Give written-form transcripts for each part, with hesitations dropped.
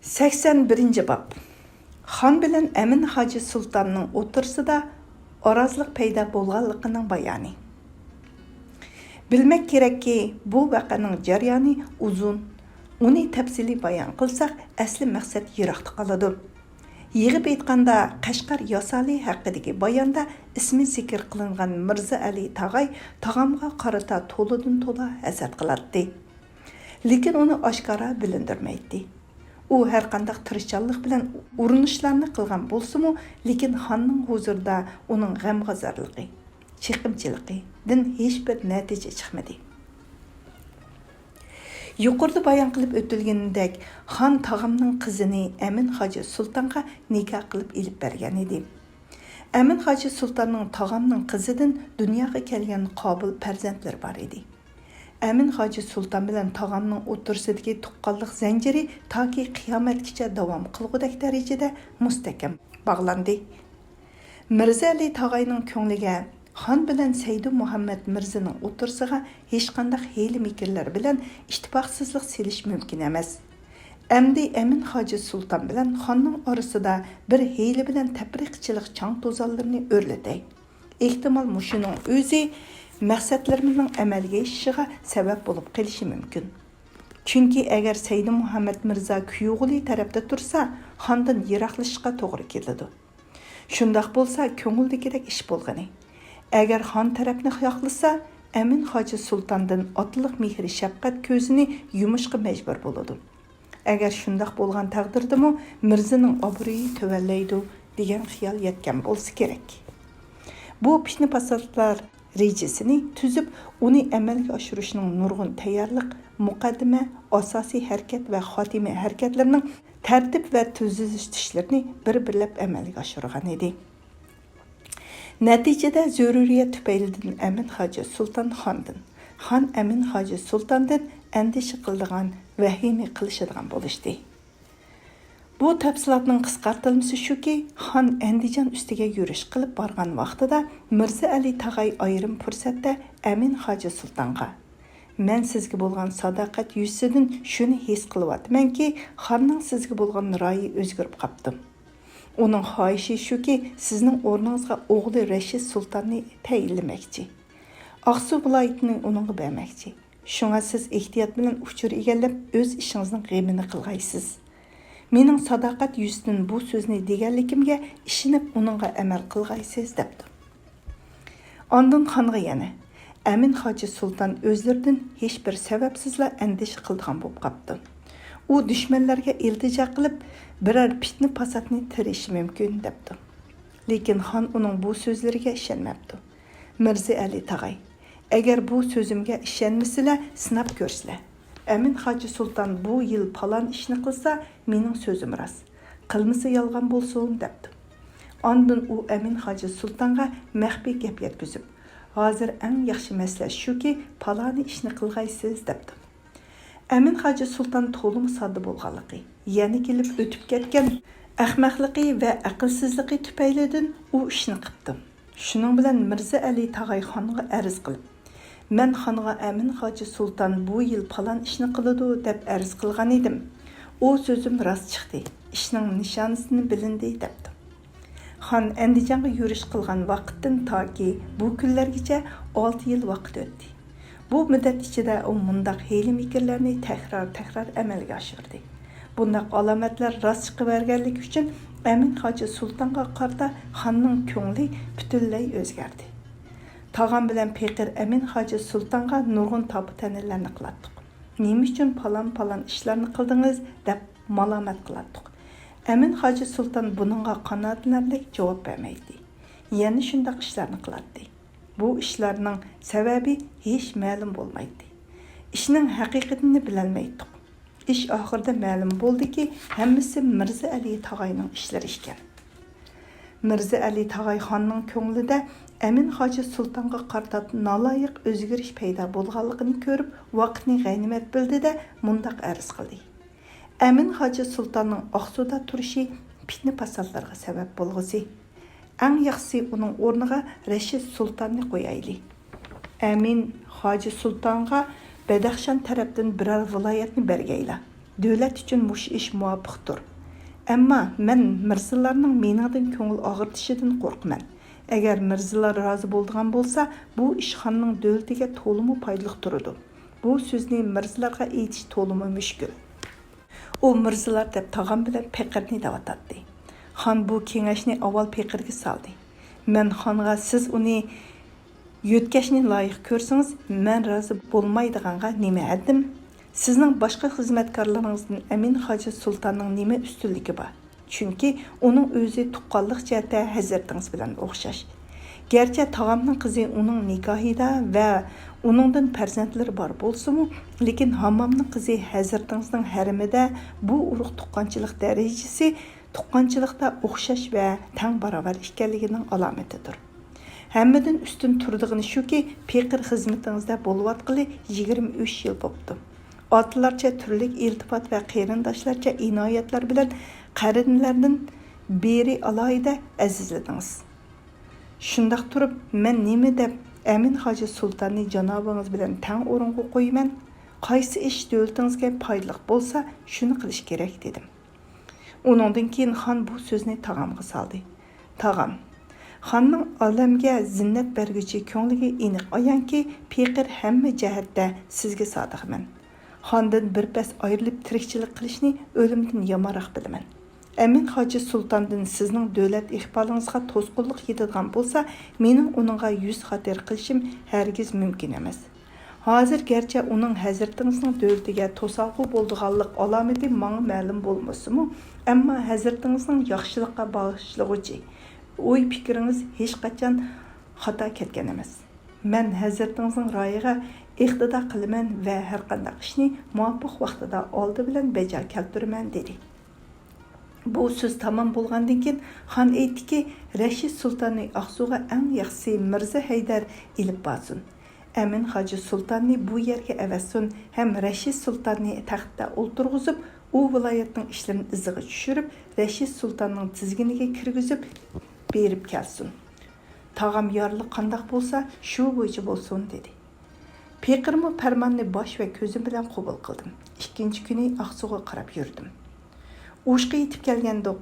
81 bab. Xon bilan Amin Hoji Sultonning o'tirsida orazliq paydo bo'lganligining bayoni. Bilmek kerakki, bu vaqaning jarayoni uzun. Uni tafsiliy bayon qilsak, asli maqsad yiroqda qoladi. Yig'ib aytganda, Qashqar Yosali haqidagi bayonda ismi zikr qilingan Mirza Ali Tag'ay tag'amga qarata to'lidan to'la hasad qiladi. Lekin uni oshkora bilindirmaydi. U har qanday tirishchanlik bilan urinishlarni qilgan bo'lsa-mu, lekin xonning huzurida uning g'amg'azarligi, chiqimchiligidan hech bir natija chiqmadi. Yuqorida bayon qilib o'tilganidek, xon tag'amning qizini Amin Hoji Sultonga nikoh qilib ilib bergan edi. Amin Hoji Sultonning tag'amning qizidan dunyoga kelgan qobil farzandlar bor edi. Amin Hoji Sulton bilan tag'amning o'tirsidagi tuqqanlik zanjiri toki qiyomatgacha davom qilgudek darajada mustahkam bog'landi. Mirza Ali Tag'ayning ko'ngliga xon bilan Saydu Muhammad Mirzaning o'tirsiga hech qanday hiyla mikrlar bilan ittifoqsizlik selish mumkin emas. Endi Amin Hoji Sulton bilan xonning orasida bir hiyla bilan tafriqchilik chang to'zonlarini o'rlatay. Ehtimol mushuning o'zi maqsadlarimizning amalga oshishiga sabab bo'lib qolishi mumkin. Chunki agar Saydu Muhammad Mirza kuyug'li tarafda tursa, xondan yiroqlashishga to'g'ri keladi. Shundoq bo'lsa, ko'ngildagidek ish bo'lgani. Agar xon tarafni xohlasa, Amin Hoji Sultondan otliq mehri shafqat ko'zini yumishga majbur bo'ladi. Agar shundoq bo'lgan taqdirdami, Mirzaning obro'yi tuvallaydi degan xiyol yetgan bo'lsa kerak. Bu fitna fasodlar rejasini tuzib, uni amalga oshirishning nurg'un tayyorlik, muqaddima, asosiy harakat va xotima harakatlarining tartib va tuzish ishlarini bir-birlab amalga oshirgan edi. Natijada zaruriyat tufaylidan Amin Hoji Sulton xondan, xon Amin Hoji Sultondan andisha qildigan, vahima qilishadigan bo'lishdi. Bu tafsilotning qisqartirilmasi shuki, xon Andijon ustiga yurish qilib borgan vaqtida Mirza Ali Tag'ay ayrim fursatda Amin Hoji Sultonga: "Men sizga bo'lgan sadoqat yuzidan shuni his qilyapmanki, xonning sizga bo'lgan ra'yi o'zgarib qopti. Uning xohishi shuki, sizning o'rningizga o'g'li Rashid Sultonni tayinlamoqchi. Aqsu viloyatini uningga bermoqchi. Shunga siz ehtiyot bilan uchur egallab o'z ishingizning g'amini qilg'aysiz. Mening sadoqat yuzidan bu so'zni deganligimga ishinib uningga amal qilg'aysiz" debdi. Ondan xonga yana Amin Hoji Sulton o'zlaridan hech bir sababsizla andisha qilgan bo'lib qopti. U dushmanlarga iltijo qilib, biror fitna fasodni tirishi mumkin debdi. Lekin xon uning bu so'zlariga ishonmabdi. Mirza Ali Tag'ay: "Agar bu so'zimga ishonmasizlar, sinab ko'rsizlar. Amin Hoji Sulton bu yil falon ishni qilsa, mening so'zim rost. Qilmasa yolg'on bo'lsin" debdi. Ondan u Amin Hoji Sultonga maxfiy gap yetkazib, "Hozir eng yaxshi masala shuki, falon ishni qilg'aysiz" debdi. Amin Hoji Sulton to'liq sodda bo'lganligi, yana kelib o'tib ketgan ahmoqligi va aqlsizligi tufaylidan u ishni qildi. Shuning bilan Mirza Ali Tag'ay xonga arz qilib: "Men xonga Amin Hoji Sulton bu yil falon ishni qiladi deb arz qilgan edim. O so'zim rost chiqdi. Ishning nishonasini bilindi" debdi. Xon Andijonga yurish qilgan vaqtdan toki bu kunlargacha 6 yil vaqt o'tdi. Bu muddat ichida u mundaq hiyla mikrlarni takror amalga oshirdi. Bunday alomatlar rost chiqaverganligi uchun Amin Hoji Sultonga qarata xonning ko'ngli butunlay o'zgardi. Tag'am bilan Peqir Amin Hoji Sultonga nurg'un topitanilarni qilatdik. "Nima uchun falon ishlarni qildingiz?" deb malomat qilatdik. Amin Hoji Sulton buningga qanoatlanarlik javob bermaydi. Yana shunday ishlarni qiladi. Bu ishlarning sababi hech ma'lum bo'lmaydi. Ishning haqiqatini bilolmaydik. Ish oxirida ma'lum bo'ldiki, hammasi Mirza Ali Tag'ayning ishlari ekan. Mirza Ali Tag'ay xonning ko'nglida Amin Hoji Sultonga qarata naloyiq o'zgarish paydo bo'lganligini ko'rib, vaqtni g'animat bildida mundaq arz qildi: "Amin Hoji Sultonning Oqsuda turishi fitna fasodlarga sabab bo'lg'isi. Eng yaxshisi uning o'rniga Rashid Sultonni qo'yayli. Amin Hoji Sultonga Badaxshon tarafdan biror viloyatni bergaylar. Dövlət üçün muş iş muvafiqdir. Әмма мен мирзаларның меніңден көңіл ағыртышыдан қорқыман. Әгер мирзалар разы болдыған болса, bu iş xanның dövletiga толымы пайдалык тұрыды. Bu сөзні мирзаларға етіш толымы мүшкіл. O mırzalar deb tağam bilen Pekirni davataddi. Xan bu kengashni avval Pekirga saldi. Men xonga siz uni yo'tkashni loyiq ko'rsangiz, men rozi bo'lmaydiganga nima edim? Sizning boshqa xizmatkorlaringizdan Amin Hoji Sultonning nima ustunligi bor? Chunki uning o'zi tuqqanlik jihatda hazratingiz bilan o'xshash. Gerçi tağamning qizi uning nikohida va uningdan farzandlari bor bo'lsa-mu, lekin hammomning qizi hazratingizning harimida bu urug' tuqqanchilik darajasi tuqqanchilikda o'xshash va tang barobar ekanligining alomatidir. Hammadan ustun turdig'ini shuki, Pekir xizmatingizda bo'layotgani 23 yil bo'ldi. Otlarcha turli iltifot va qarindoshlarcha inoyatlar bilan qarinlardan beri alohida azizladingiz. Shundaq turib, men nima deb Amin Hoji Sultonni janobingiz bilan tang o'ringa qo'yman? Qaysi ish dövlətingizga foydali bo'lsa, shuni qilish kerak dedim. Uningdan keyin xon bu so'zni tag'amga soldi. Tag'am, xonning olamga zinnat berguchi ko'ngliga aniq ayanki, Pekir hamma jihatda sizga sodiqman. Xondan bir pas ayrilib tirikchilik qilishni o'limdan yomonroq bilaman. Amin Hoji Sultondan sizning davlat iqbolingizga to'sqinlik yetadigan bo'lsa, mening uningga yuz xatir qilishim hargiz mumkin emas. Hozir garchi uning hazratingizning davlatiga to'saqu bo'ldiganlik alomati menga ma'lum bo'lmasa-mu, ammo hazratingizning yaxshilikqa bag'ishlag'uchi o'y fikringiz hech qachon xato ketgan emas. Men hazratingizning royiga iqtido qilaman va har qanday ishni muvofiq vaqtida oldi bilan bajo keltiraman dedi. Bu söz tamam bo'lgandan keyin xon aytdiki, Rashid Sultonni Aqsuga eng yaxshi Mirza Haydar ilib borsin. Amin Hoji Sultonni bu yerga avassun ham Rashid Sultonni taxtda o'ltirg'izib, u viloyatning ishlarini iziga tushirib, Rashid Sultonning tizginiga kirgizib berib kelsin. Tag'am yorliq qandoq bo'lsa, shu bo'yicha bo'lsin dedi. Pekirmi farmonni bosh va ko'zim bilan qabul qildim. Ikkinchi kuni Aqsuga qarab yurdim. Uşqa yetib kelgandiq.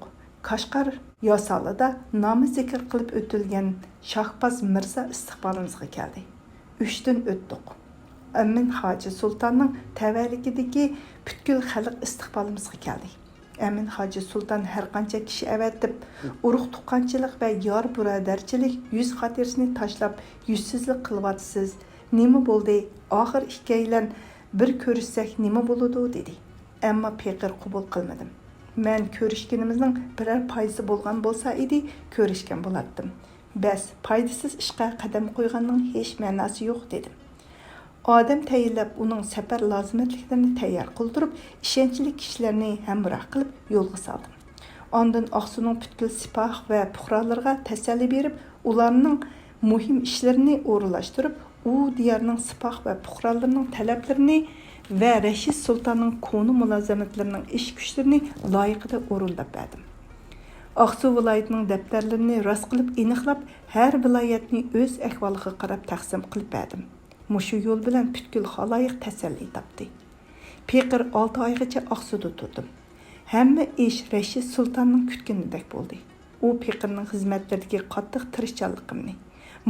Qashqar yosalida nomi zikr qilib o'tilgan Shahbaz Mirza istiqbolimizga keldi. 3 dan o'tdik. Amin Hoji Sultonning tavalligidagi butkul xalq istiqbolimizga keldi. Amin Hoji Sulton har qancha kishi avatib, urug' tuqqanchilik va yor birodarchilik yuz xatirsini tashlab, yuzsizlik qilyapsiz. Nima bo'ldi? Oxir ikkaylan bir ko'rishsak nima bo'ladi dedi. Ammo Pekir qabul qilmadim. Men ko'rishganimizning biror foydasi bo'lgan bo'lsa edi, ko'rishgan bo'lardim. Bas, foydasiz ishga qadam qo'yganning hech ma'nosi yo'q dedim. Odam tayinlab uning safar lozimatliklarini tayyor qildirib, ishonchli kishilarni hamroh qilib yo'lga soldim. Ondan Aqsuning butkul sipoh va puhrolarga tasalli berib, ularning muhim ishlarini o'rinlashtirib, u diyorning sipoh va puhrolarining talablarini ve Rashid Sultonning konu mulozamatlarının ish kuchlarini loyiqida o'rinlab berdim. Aqsu viloyatining daftarlarini rost qilib aniqlab, har viloyatni o'z ahvoliga qarab taqsim qilib berdim. Mushu yo'l bilan butkul xaloyiq tasalli topdi. Pekir 6 oygacha Aqsuda turdim. Hamma ish Rashid Sultonning kutganidek bo'ldi. U Pekirning xizmatlaridagi qattiq tirishchanligimni,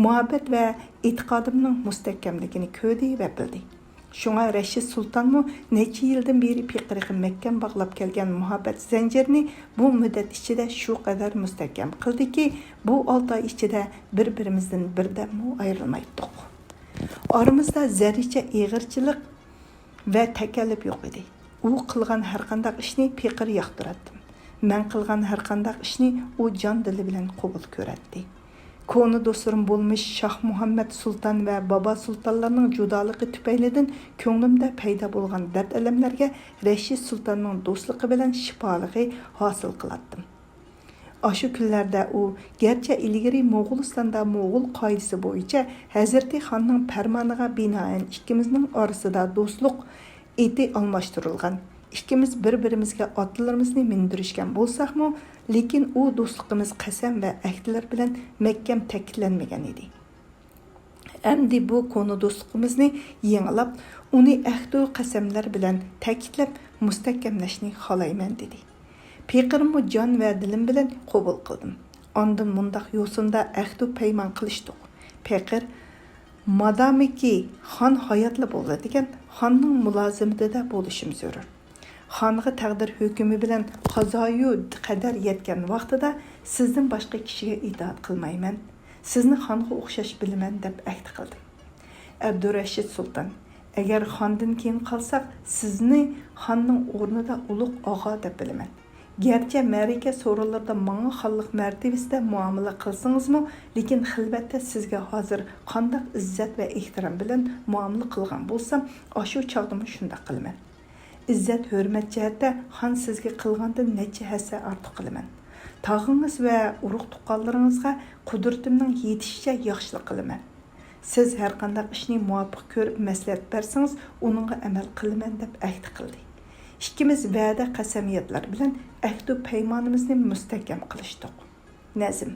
muhabbat va e'tiqodimning mustahkamligini ko'rdi va bildi. Şuna Rashid Sultonmu necha yildan beri Pekirga mahkam bog'lab kelgan muhabbat zanjirini bu muddat ichida shu qadar mustahkam qildiki, bu 6 oy ichida bir-birimizdan birdammu ayrilmaydik. Aramizda zarracha ig'irchilik va takalluf yo'q edi. U qilgan har qanday ishni Pekir yoqtirardi. Men qilgan har qanday ishni u jon dili bilan qabul ko'rardi. Konu dostlarım bo'lmish Shah Muhammad Sultan ve Baba Sultanlarning judoligi tufaylidan ko'nglimda paydo bo'lgan dard alamlarga Rashid Sultonning do'stligi bilan shifoligi hosil qilardim. Ashu kunlarda u garchi ilgari Mo'g'ulistonda Mo'g'ul qoidasi bo'yicha Hazrati Xonning farmoniga binoan ikkimizning orasida do'stlik eti almashtirilgan. İkimiz bir-birimizga otlarimizni mindirishgan bo'lsak-mu, lekin u do'stligimiz qasam va ahdlar bilan mahkam ta'kidlanmagan edi. Endi bu konu do'stligimizni yengilab, uni ahd va qasamlar bilan ta'kidlab, mustahkamlashni xohlayman dedi. Peqirmi jon va dilim bilan qabul qildim. Ondan mundaq yo'sinda ahdu paymon qilishdik. Peqir madamiki xon hayotli bo'ladigan xonning mulozimatida bo'lishim zarur. Xonga taqdir hukmi bilan qazoyu qadar yetgan vaqtida sizdan boshqa kishiga itoat qilmayman. Sizni xonga o'xshash bilaman deb ahd qildim. Abdurashid Sultan, agar xondan keyin qolsaq, sizni xonning o'rnida ulug' og'a deb bilaman. Gerçi mərikə sorularda manga xalliq mərtebesində muamele qılsınızmı, lekin xilbətdə sizə hazır qandaq izzət və ehtiram bilan muamele qılğan bolsam, aşu çağdımı şunda qılman. İzzət, hörmət cəhətdə xan sizə qılğandan neçə həsə artıq qılman. Tağınız və uruq tuqqanlarınızğa qudretimning yetişicə yaxşılıq qılman. Siz hər qandaq işni muvafiq görüb məsləhət bersiniz, onunğa əməl qılman deb əhd qildi. İkimiz vədə qasamiyatlar bilan ahdu peymanimizni mustahkam qilishdik. Nazm.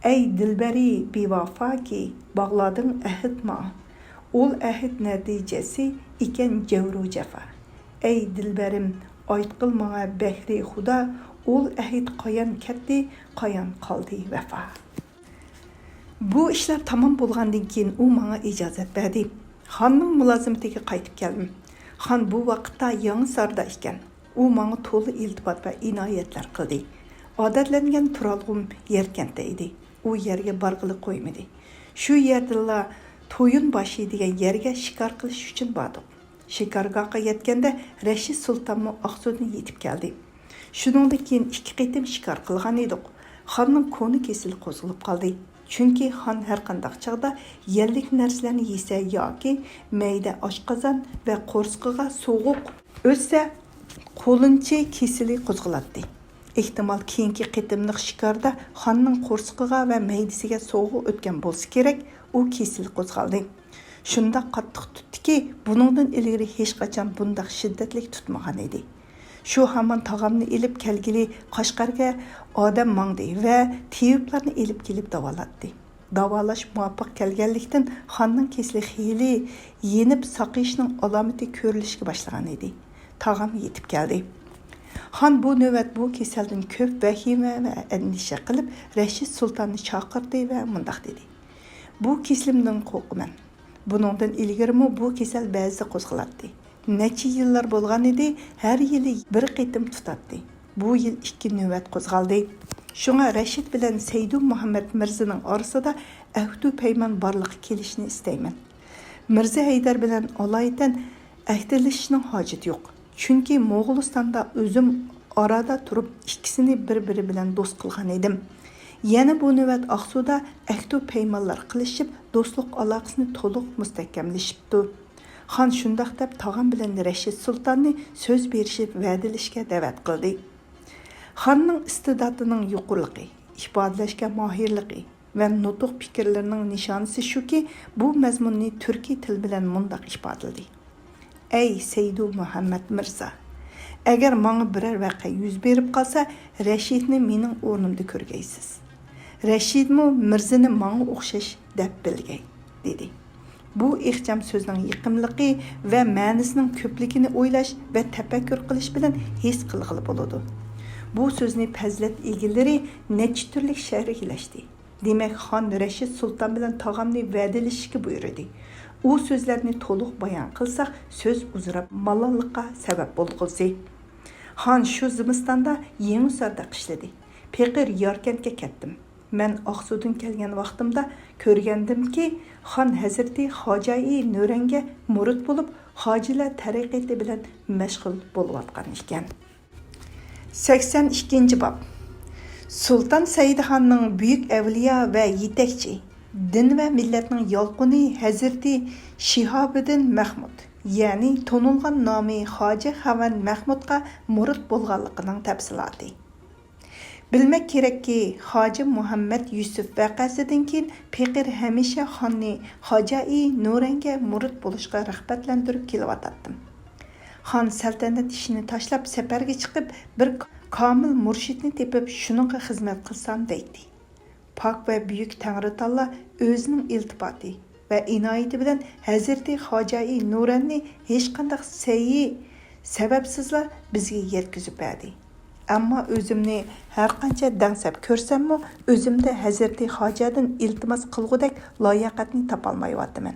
Ey dilbari bevafo ki bağladın ahd ma. Ol ahd natijasi ekan javru jafa. Ey dilbarim aytqil manga bahri xudo, ol ahd qayan ketdi, qayan qoldi vafa. Bu ishlar tamam bo'lgandan keyin u menga ijozat berdi. Xonning mulozimatiga qaytib keldim. Xon bu vaqtda Yangisarda ekan. U menga to'liq iltifot va inoyatlar qildi. Odatlangan turalg'um Yarkentda edi. U yerga borg'ili qo'ymadi. Shu yerda To'yinboshi degan yerga shikor qilish uchun bordik. Shikargohga yetganda Rashid Sultonmi Oqsuvdan yetib keldi. Shuningdan keyin 2 qitim shikor qilgan edik. Xonning koni kesil qo'zg'alib qoldi. Chunki xon har qanday chaqda yerlik narsalarni yesa yoki mayda oshqozon va qo'rsqiga sovuq o'tsa qo'linchi kesili qo'zg'aladi. Ehtimol keyingi qitimliq shikarda xonning qo'rsqiga va maydasiga sovuq o'tgan bo'lsa kerak, u kesil qo'zg'aldi. Shunda qattiq tutdiki, buningdan ilgari hech qachon bunday shiddatli tutmagan edi. Shu hamon tog'amni elib kelgili Qashqarga odam mangdi va tiyiblarni elib kelib davolatdi. Davolash muvaffaq kelganlikdan xonning kesli xiyli yenib saqishning alomati ko'rilishga boshlagan edi. Tog'am yetib keldi. Xon bu navbat bu kasaldan ko'p vahima va andisha qilib Rashid Sultonni chaqirdi va mundaq dedi. Bu keslimdan qo'rqaman. Buningdan ilgarimi bu kasal ba'zi qo'zg'aladi. Neçə yıllar bolğan idi, hər yili bir qitim tutatdı. Bu yil 2 növbət qo'zg'aldi. Şuna Rashid bilan Seydu Muhammad Mirza'nın arasında ahdu peyman barlıq kelishini isteyman. Mirza Haydar bilan alaydan ahdilishning hojati yo'q. Chunki Mo'g'ulistonda o'zim arada turib ikkisini bir-biri bilan do'st qilgan edim. Yana bu növbət Aqsuda ahdu peymanlar qilishib, do'stlik aloqasini to'liq mustahkamlashibdi. Xon shundaq deb tog'am bilan Rashid Sultonni so'z berishib va'dalashga da'vat qildi. Xonning iste'dodining yuqorligi, ifodalashga mohirligi va nutq fikrlarining nishonasi shuki, bu mazmunni turkiy til bilan mundaq ifodaladi. Ey Seydu Muhammad Mirza, agar menga biror voqea yuz berib qolsa, Rashidni mening o'rnimda ko'rgaysiz. Rashidmi Mirzani menga o'xshash deb bilgay, dedi. Bu ixcham so'zning yiqimligi va ma'nisining ko'pligini o'ylash va tafakkur qilish bilan his qilg'ili bo'ladi. Bu so'zni fazilat egilari necha turli sharhlashdi. Demak, xon Rashid Sulton bilan tog'amni va'dalashishga buyurdi. U so'zlarni to'liq bayon qilsak, so'z uzrab malollikqa sabab bo'lg'usi. Xon shu zimistonda Yangisarda qishladi. Peqir Yarkentga ketdim. Men Oqsuvdan kelgan vaqtimda ko'rgandimki, xon Hazrati Xo'jai Nuranga murid bo'lib, hojilar tariqati bilan mashg'ul bo'layotgan ekan. 82 bob. Sultan Saidxonning buyuk avliyo va yetakchi, din va millatning yolquni Hazrati Shihobiddin Mahmud, ya'ni tonilgan nomi Hoji Xavan Mahmudga murid bo'lganligining tafsiloti. Bilmek kerakki, Hoji Muhammad Yusuf vaqasidan keyin Peqir hamisha xonni Xo'jai Nuranga murid bo'lishga rag'batlantirib kelyotdim. Xon saltanat ishini tashlab safarga chiqib, bir komil murshidni tepib shuningga xizmat qilsam deydi. Pok va buyuk Tangri Taolo o'zining iltifoti va inoyati bilan Hazrati Xo'jai Nuranni hech qanday Səbəbsizla bizga yetkizib berdi. Ammo o'zimni har qancha dangsab ko'rsammi, o'zimda Hazrati Hojadan iltimos qilgudek layoqatni topolmayapman.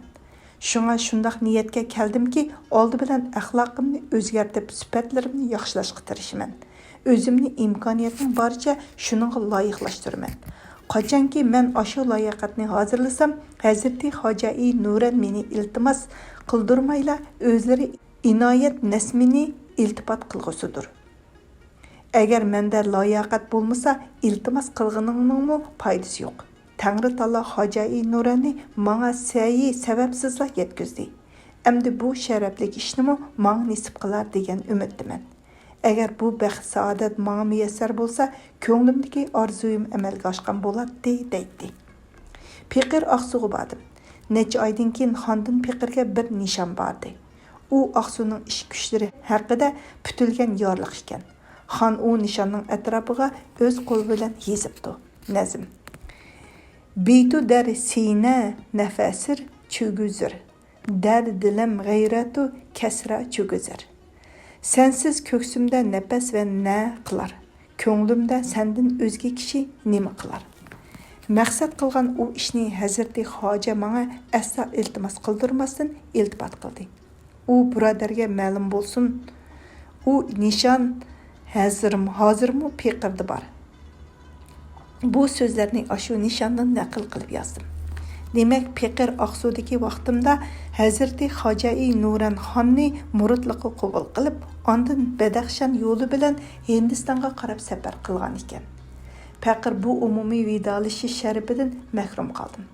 Shunga shundoq niyatga keldimki, oldi bilan axloqimni o'zgartib, sifatlarimni yaxshilashga tirishaman. O'zimni imkoniyatning boricha shuningga loyiqlashtiraman. Qachonki men ashu layoqatni hozirlasam, Hazrati Hojai Nuran meni iltimos qildirmayla o'zlari inoyat nasmini iltifot qilg'usidir. Agar menda layoqat bo'lmasa, iltimos qilganingning foydasi yo'q. Tangri Taolo Hojai Nuranni menga sayi sababsizla yetkizdi. Endi bu sharafli ishni menga nasib qilar degan umiddaman. Agar bu baxt saodat menga muyassar bo'lsa, ko'nglimdagi orzuyim amalga oshgan bo'ladi deydi. Piqir Aqsuga bordim. Necha oydan keyin xondan Piqirga bir nishon bordi. U Aqsuning ish kuchlari haqida putilgan yorliq ekan. Xon u nishonning atrofiga o'z qo'li bilan yezibdi. Nazm. Beytu dar sina nafasir çögüzür. Der dilim gayratu kesra çögüzür. Sensiz köksümde nefes ve ne kılar? Könglimde senden özge kişi nima kılar? Maqsad qilgan u ishni Hazrati Hoja menga asla iltimos qildirmasdan iltifot qildi. U birodarga ma'lum bo'lsin, u nishon hozirmi Piqirda bor. Bu so'zlarni ashu nishondan naql qilib yozdim. Demak, Piqir Aqsudagi vaqtimda Hazrati Hojai Nuran xonni muridlikqa qabul qilib, ondan Badaxshan yo'li bilan Hindistonga qarab safar qilgan ekan. Piqir bu umumiy vidolashish sharafidan mahrum qoldim.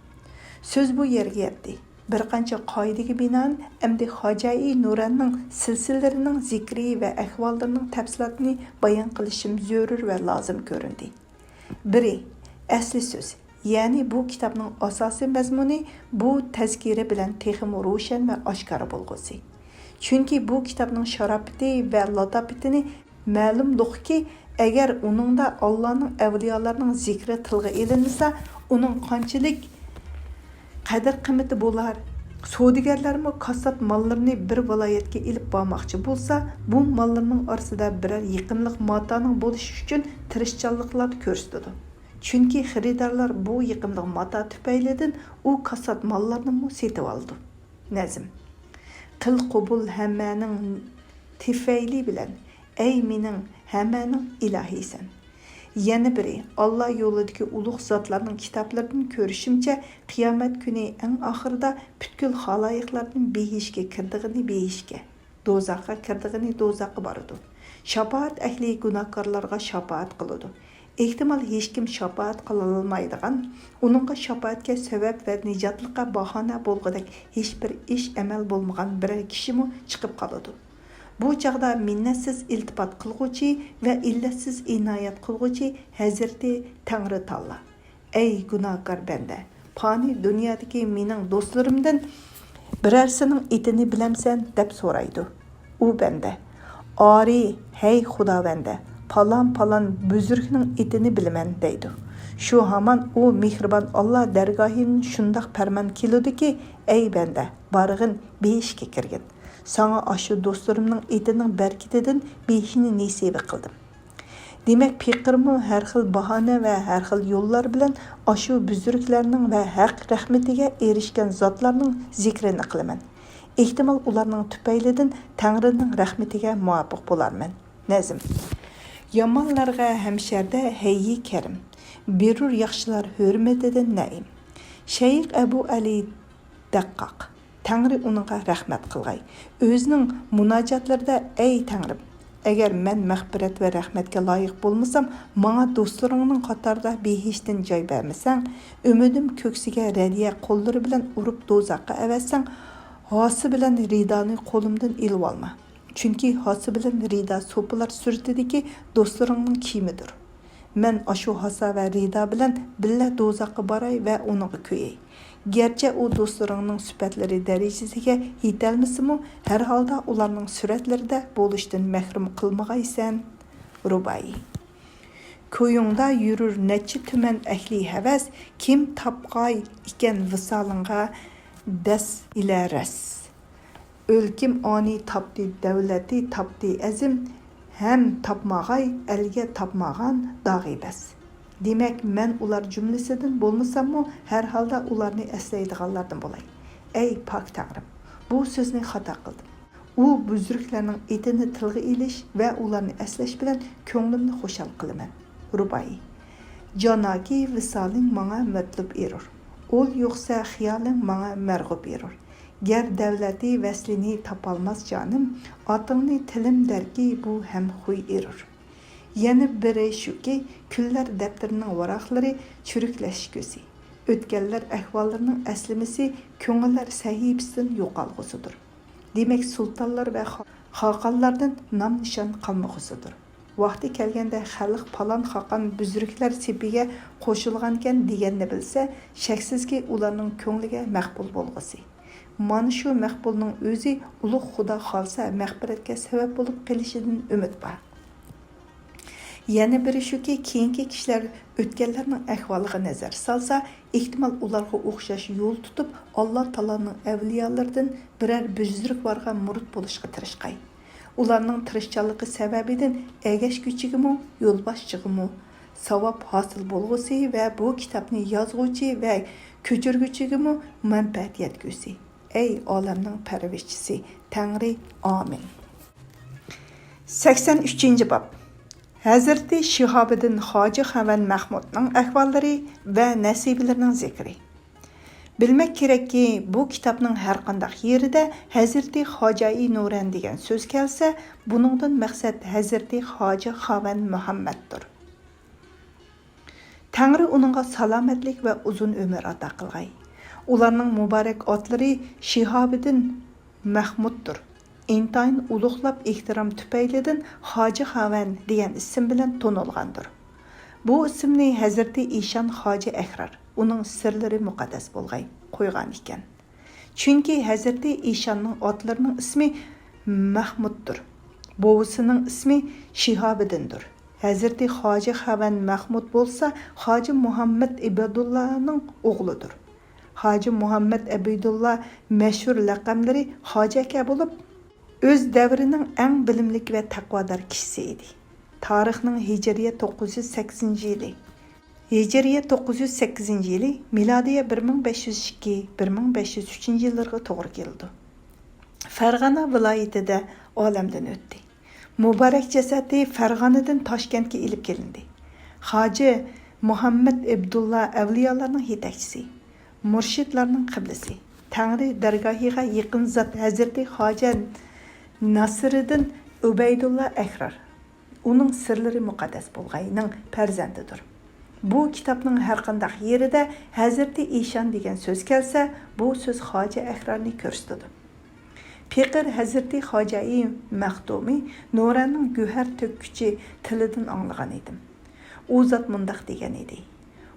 So'z bu yerga yetdi. Bir qancha qoidaga binoan endi Hojai Nuranning silsilarining zikri va ahvollarining tafsilotini bayon qilishim zarur va lozim ko'rindi. Biri, asli so'z, ya'ni bu kitobning asosiy mazmuni bu tazkira bilan texmi ro'shan va oshkora bo'lg'usi. Chunki bu kitobning sharofati va latofatini ma'lumdiki, agar uningda Allohning avliyolarining zikri tilga ilinsa, uning qanchalik qadr-qimmati bo'lar. Savdogarlarmi kasat mollarini bir viloyatga ilib bormoqchi bo'lsa, bu mollarning orasida biror yiqimliq matoning bo'lishi uchun tirishchanliklar ko'rsatadi. Chunki xaridorlar bu yiqimliq mato tufaylidan u kasat mollarni setib oldi. Nazm. Qil qabul hammaning tifayli bilan, ey mening hammaning ilohiysan. Yana biri, Allah yo'lidagi ulug' zotlarning kitoblaridan ko'rishimcha, qiyomat kuni eng oxirida butkul xaloyiqlarning behishga kirdig'ini behishga, do'zaxga kirdig'ini do'zaxga boradi. Shafaat ahli gunohkorlarga shafaat qiladi. Ehtimol hech kim shafaat qila olmaydigan, uningga shafaatga sabab va nijotlikqa bahona bo'lg'idek hech bir ish amal bo'lmagan bir kishimi chiqib qoladi. Bu chaqda minnatsiz iltifot qilguvchi va illatsiz inoyat qilguvchi Hazrati Tangri Taolo. Ey gunohkor banda, fani dunyodagi mening do'stlarimdan birarsining etini bilamsan deb so'raydi. U banda, "Ori, hey Xudovanda, palon buzurgning etini bilaman" deydi. Shu hamon u mehribon Alloh dargohining shundoq farmon keludiki, "Ey banda, borg'in beshga kirgin. Sana aşı dostlarımның etinin berketinden behini nesibi qildim." Demek Piqirmi her xil bahane ve her xil yollar bilen aşı büzürüklerinin ve haq rahmetiga erişken zatlarının zikrini qiliman. Ehtimal ularning tüpeylidin Tanrı'nın rahmetiga muvafiq bo'larman. Nazm. Yamanlarga hemşerde heyyi kerim. Birur yaxshilar hürmetidan naim. Şeyh Ebu Ali Daqqaq. Tangri uningga rahmat qilg'ay. O'zining munojatlarida ey Tangrim, agar men mag'firat va rahmatga loyiq bo'lmasam, menga do'stlaringning qatorida behishdan joy bermasang, umidim ko'ksiga radiya qo'llari bilan urib do'zaxga avatsang, hosi bilan ridoni qo'limdan ilib olma. Chunki hosi bilan rida so'pilar suratidagi do'stlaringning kiyimidir. Men ashu hosa va rida bilan billa do'zaxga boray va uniga ko'yay. Gerçi o dostlarının sübətləri dərəcəsiga yetəlmisimi, hər halda onların sürətlərdə boluşdan məhrum qılmağaysan. Rubai. Koyunda yürür neçə tümən əhli həvəs, kim tapqay ikən visalınğa dəs ilə rəs. Ölkim ani tapdı, davlati tapdı azim, hem tapmağay, elge tapmağan dağı bəs. Demek men ular cümlesinden bolmasam mı, her halda ularını esleydiğanlardan bolay. Ey pak Tanrım, bu sözünü hata kıldım. U büzrüklerinin etini tılgı iliş ve ularını esleş bilen könglimni hoşal kılımen. Rubai. Canaki visalin bana metlub erur. Ol yoksa xiyalin bana mergub erur. Ger devleti veslini tapalmaz canım, atını tilim derki bu hem huy erur. Yeni biri şu ki, küller defterinin varaqları çürükleşküsü. Ötkenler ehvallarının eslimisi, köngüller sahipsinden yoqalğısıdır. Demek sultanlar ve hakanlardan nam nişan kalmağısıdır. Vakti kelgende xalq palan xaqan büzrükler sepiga qo'shilganken deganni bilsa, shaksizki ularning ko'ngliga maqbul bo'lg'isi. Mana shu maqbulning o'zi ulug' Xudo xolsa mag'firatga sabab bo'lib qolishidan umid bor. Yana biri shuki, keyingi kishilar o'tganlarning ahvoliga nazar solsa, ehtimol ularga o'xshash yo'l tutib, Alloh taoloning avliyolaridan biror büzrük varga murid bo'lishga tirishqay. Ularning tirishchanligi sababidan egashguvchigimi, yo'lboshchigimi savob hosil bo'lg'usi va bu kitobni yozg'uvchi va ko'chirguvchigimi manfaat yetgusi. Ey olamning parvarishchisi, Tangri, amin. 83-bob. Hazreti Shihobiddin Hoji Xavan Mahmudning ahvollari va nasiblarining zikri. Bilmek kerakki, bu kitapның her qandaq yerida Hazreti Hoji Nuran degan söz kelsa, buningdan maqsad Hazreti Hoji Xavan Muhammaddir. Tangri uningga salomatlik va uzun umr ato qilgay. Ularning muborak otlari Shihobiddin Mahmuddir. İntayin ulug'lab ehtirom tufaylidan Hoji Xavan degan ism bilan tonilgandir. Bu ismni Hazreti İşan Hoji Ahrar uning sirlari muqaddas bo'lg'ay qo'ygan ekan. Chunki Hazreti İşanning otlarining ismi Mahmuddir. Bovisining ismi Shihobiddindir. Hazreti Hoji Xavan Mahmud bo'lsa, Hoji Muhammad Ibadullohning o'g'lidir. Hoji Muhammad Ibadulloh mashhur laqablari Hoji aka bo'lib, o'z davrining eng bilimlik va taqvodor kishisi edi. Tarixning Hijriya 908-yili. Hijriya 908-yili, miladiya 1502-1503 yillarga to'g'ri keldi. Farg'ona viloyatida olamdan o'tdi. Muborak jasadi Farg'onadan Toshkentga ilib kelindi. Hoji Muhammad Abdullah avliyolarning yetakchisi, murshidlarning qiblisi, Tangri dargohiga yaqin zot Hazreti Hoji Nasriddin Ubaydullah Ahrar, uning sirlari muqaddas bo'lg'ayning farzandidir. Bu kitapның her qandaq yerida Hazreti İşan degan söz kelsa, bu söz Hoji Ahrarni ko'rsatadi. Fiqir Hazreti Hoji Maxdumi Nuranning guhar tökkuchi tilidan anglagan edim. U zot mundaq degan edi.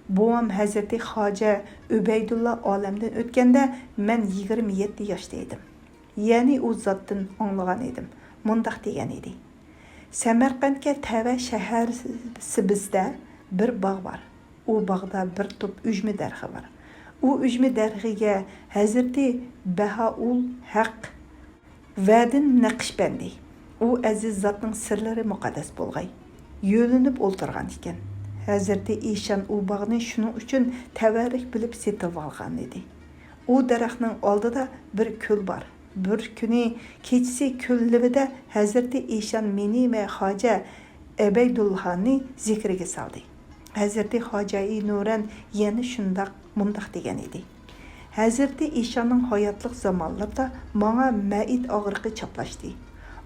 Buam Hazreti Hoji Ubaydullah olamdan o'tganda men 27 yoshda edim. Ya'ni u zotdan anglagan edim. Mundaq degan edi. Samarqandga tava shahar Sibizda bir bog' var. O bağda bir top üzme derhi var. O üzme derhiga Hazreti Bahaul Haq Vadin Naqshbandi, o aziz zatning sirlari muqaddas bo'lg'ay, yo'linib o'ltirgan ekan. Hazreti İşan o bağni shuning uchun tavarrik bilib setib olgan edi. O daraxtning oldida bir ko'l bor. Bir kuni kechasi ko'l libida Hazreti İşan meni va Hoji Ubaydullohni zikriga soldi. Hazreti Hoji Nuran yana shundaq mundaq degan edi. Hazreti İşanning hayotlik zamonlarida menga ma'id og'riqi chaplashdi.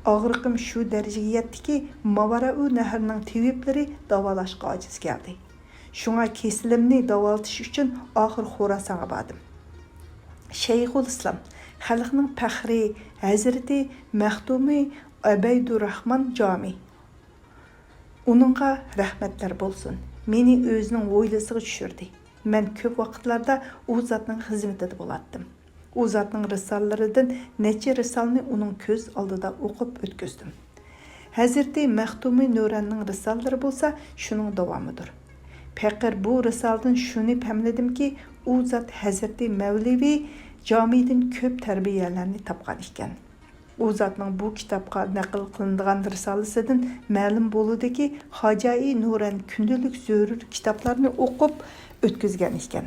Og'riqim shu darajaga yetdiki, Mavarau nahrining teviblari davolashga ojiz keldi. Shunga kesilimni davolatish uchun oxir Xorasonga bordim. Shayxul Islom, xalqning faxri Hazreti Maxdumi Ubaydurrahman Jami. Uningga rahmatlar bo'lsin. Meni o'zining o'ylisiga tushirdi. Men ko'p vaqtlarda u zotning xizmatida bo'lardim. U zotning risollaridan necha risolni uning ko'z oldida o'qib o'tkazdim. Hazreti Maxdumi Nuranning risollari bo'lsa, shuning davomidir. Faqir bu risoldan shuni pamladimki, u zot Hazreti Mavlevi jamidan ko'p tarbiyalarni topgan ekan. U zatning bu kitobga naql qilinadigan risolasidan ma'lum bo'ludiki, Hojai Nuran kundalik zarur kitoblarni o'qib o'tkazgan ekan.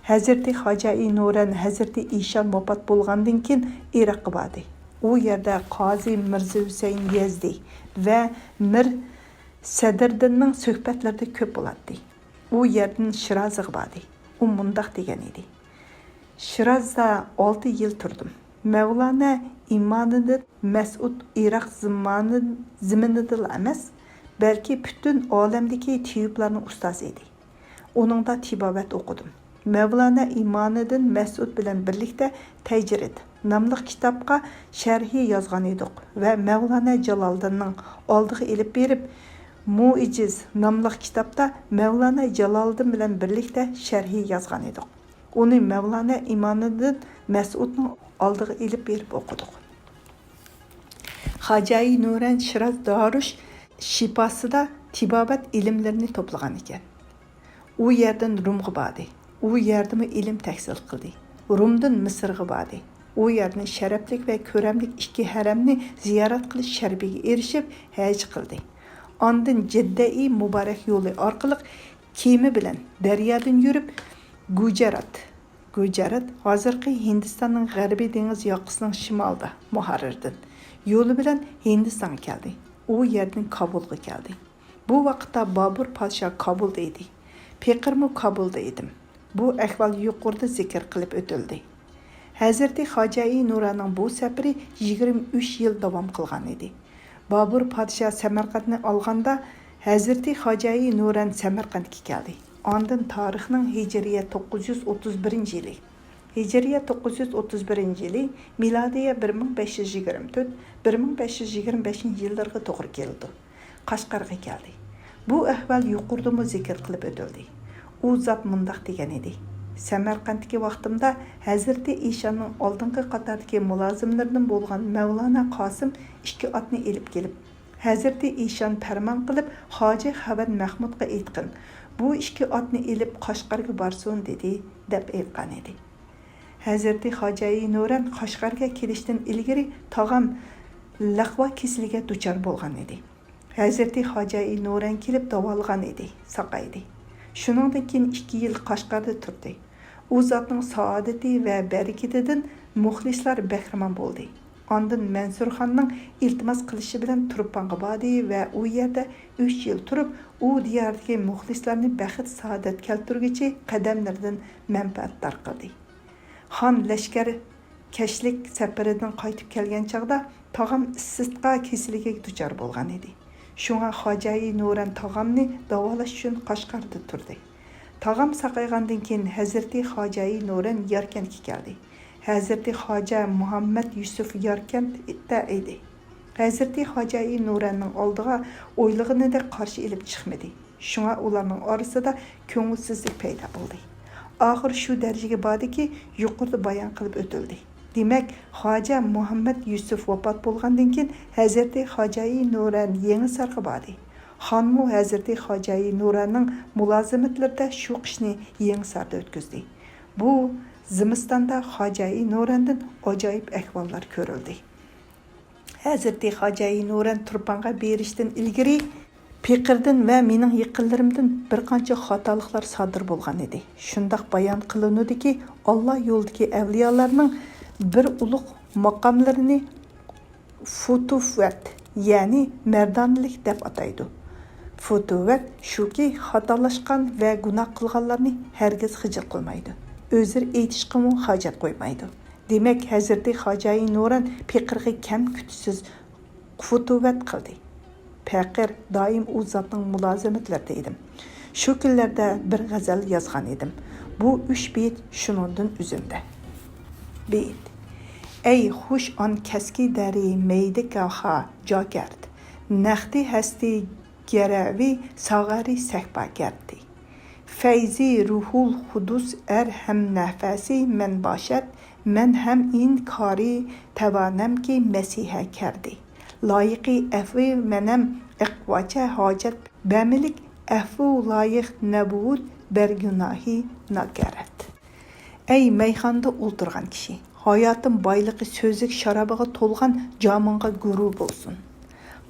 Hazreti Hojai Nuran Hazreti Ishon vafot bo'lgandan keyin Iroqqa bordi. U yerda Qozi Mirza Husayn Yazdi va Mir Sadriddinning suhbatlarida ko'p bo'ladi. U yerdan Shirozga bordi. U mundaq degan edi: Shirozda 6 yil turdim. Mevlana İmaniddin Mas'ud Iroq ziminida emas, balki butun olamdagi tiyublarning ustozi edi. Uningda tibobat o'qidim. Mevlana İmaniddin Mas'ud bilan birlikda Tejrid nomli kitobga sharhi yozgan edik va Mevlana Jaloliddinning oldiga elib berib, Muijiz nomli kitobda Mevlana Jaloliddin bilan birlikda sharhi yozgan edik. Uni Mevlana İmaniddin Mas'udning oldiga elib berib o'qidik. Hojai Nuran Shiroz Darush shifosida tibobat ilmlarini to'plagan ekan. U yerdan Rumga bordi. U yerdimi ilm tahsil qildi. Rumdan Misrga bordi. U yerni sharaflik va ko'ramlik ikki haramni ziyorat qilish sharafiga erishib haj qildi. Ondan Jiddai muborak yo'li orqali kema bilan daryodan yurib Gujarat hozirgi Hindistonning g'arbiy dengiz yoqasining shimolida Muharrirdan yo'li bilan Hindistonga keldi. U yerdan Kabulga keldi. Bu vaqtda Bobur podsho Kabulda edi. Peqirmi Kabulda edim. Bu ahvol yuqorida zikr qilib o'tildi. Hazreti Hojai Nuranning bu safari 23 yil davom qilgan edi. Bobur podsho Samarqandni olganda Hazreti Hojai Nuran Samarqandga keldi. Ondan tarixning Hijriya 931-yili. Hijriya 931-yili, milodiya 1524-1525-yillarga to'g'ri keldi. Qashqarga keldi. Bu ahvol yuqorida zikr qilib o'tildi. U zot mundaq degan edi: Samarqanddagi vaqtimda Hazreti Ishonning oldingi qatordagi mulozimlaridan bo'lgan Mevlana Qosim 2 otni elib kelib, Hazreti Ishon farmon qilib Hoji Xavan Mahmudga aytqin, bu 2 otni elib Qashqarga borsin dedi deb aytgan edi. Hazreti Hojai Nuran Qashqarga kelishdan ilgari tog'am laqva kesiliga duchor bo'lgan edi. Hazreti Hojai Nuran kelib davolgan edi, saqaydi. Shuningdan keyin 2 yil Qashqarda turdi. U zotning saodati va barakatidan muxlislar bahramon bo'ldi. Ondan Mansurxonning iltimos qilishi bilan Turpanga bordi va u yerda 3 yil turib, u diyordagi muxlislarni baxt saodat keltirguchi qadamlardan manfaatdor qildi. Xon lashkar kashlik safaridan qaytib kelgan chaqda tog'am issitqa kesiliga duchor bo'lgan edi. Shunga Hojai Nuran tog'amni davolash uchun Qashqarda turdi. Tog'am saqaygandan keyin Hazreti Hojai Nuran Yarkandga keldi. Hazreti Hoja Muhammad Yusuf Yarkandda edi. Hazreti Hojai Nuranning oldiga o'ylig'inida qarshi ilib chiqmadi. Shunga ularning orasida ko'ngilsizlik paydo bo'ldi. Oxir shu darajaga bordiki, yuqorida bayon qilib o'tildi. Demak, Hoja Muhammad Yusuf vafot bo'lgandan keyin Hazreti Hojai Nuran yangi sarga bordi. Xonmu Hazreti Hojai Nuranning mulozimatlarida shu qishni yangi sarda o'tkazdi. Bu zimistonda Hojai Nurandan ajoyib ahvollar ko'rildi. Hazreti Hojai Nuran Turpanga berishdan ilgari Peqirdan va mening yaqinlarimdan bir qancha xatoliklar sodir bo'lgan edi. Shundaq bayon qilinadiki, Alloh yo'lidagi avliyolarning bir ulug' maqomlarini futuvat, ya'ni mardonlik deb ataydi. Futuvat shuki xatolashgan va gunoh qilganlarni hargiz hijr qilmaydi. O'zir aytishga hojat qo'ymaydi. Demak, Hazreti Hojai Nuran Peqirga kam kutisiz futuvat qildi. Peqir doim u zotning mulozimatlarida edim. Shu kunlarda bir g'azal yozgan edim. Bu 3 beyt shuningdan o'zimda. Beyt: Ey xush on kaski dari meydi kaha jagard, naxti hasti geravi sagari sehba gerdi. Feyzi ruhul hudus hem nefesi men başet, men hem in kari tevanem ki Mesih'e kerdi. Layıqi efvi menem ekvaçe hacet, bemilik efvu layık nebud bergunahi nageret. Ey meyxanda o'ltirgan kishi, hayatın baylığı sözlük şarabıga tolgan camınga guru bolsun.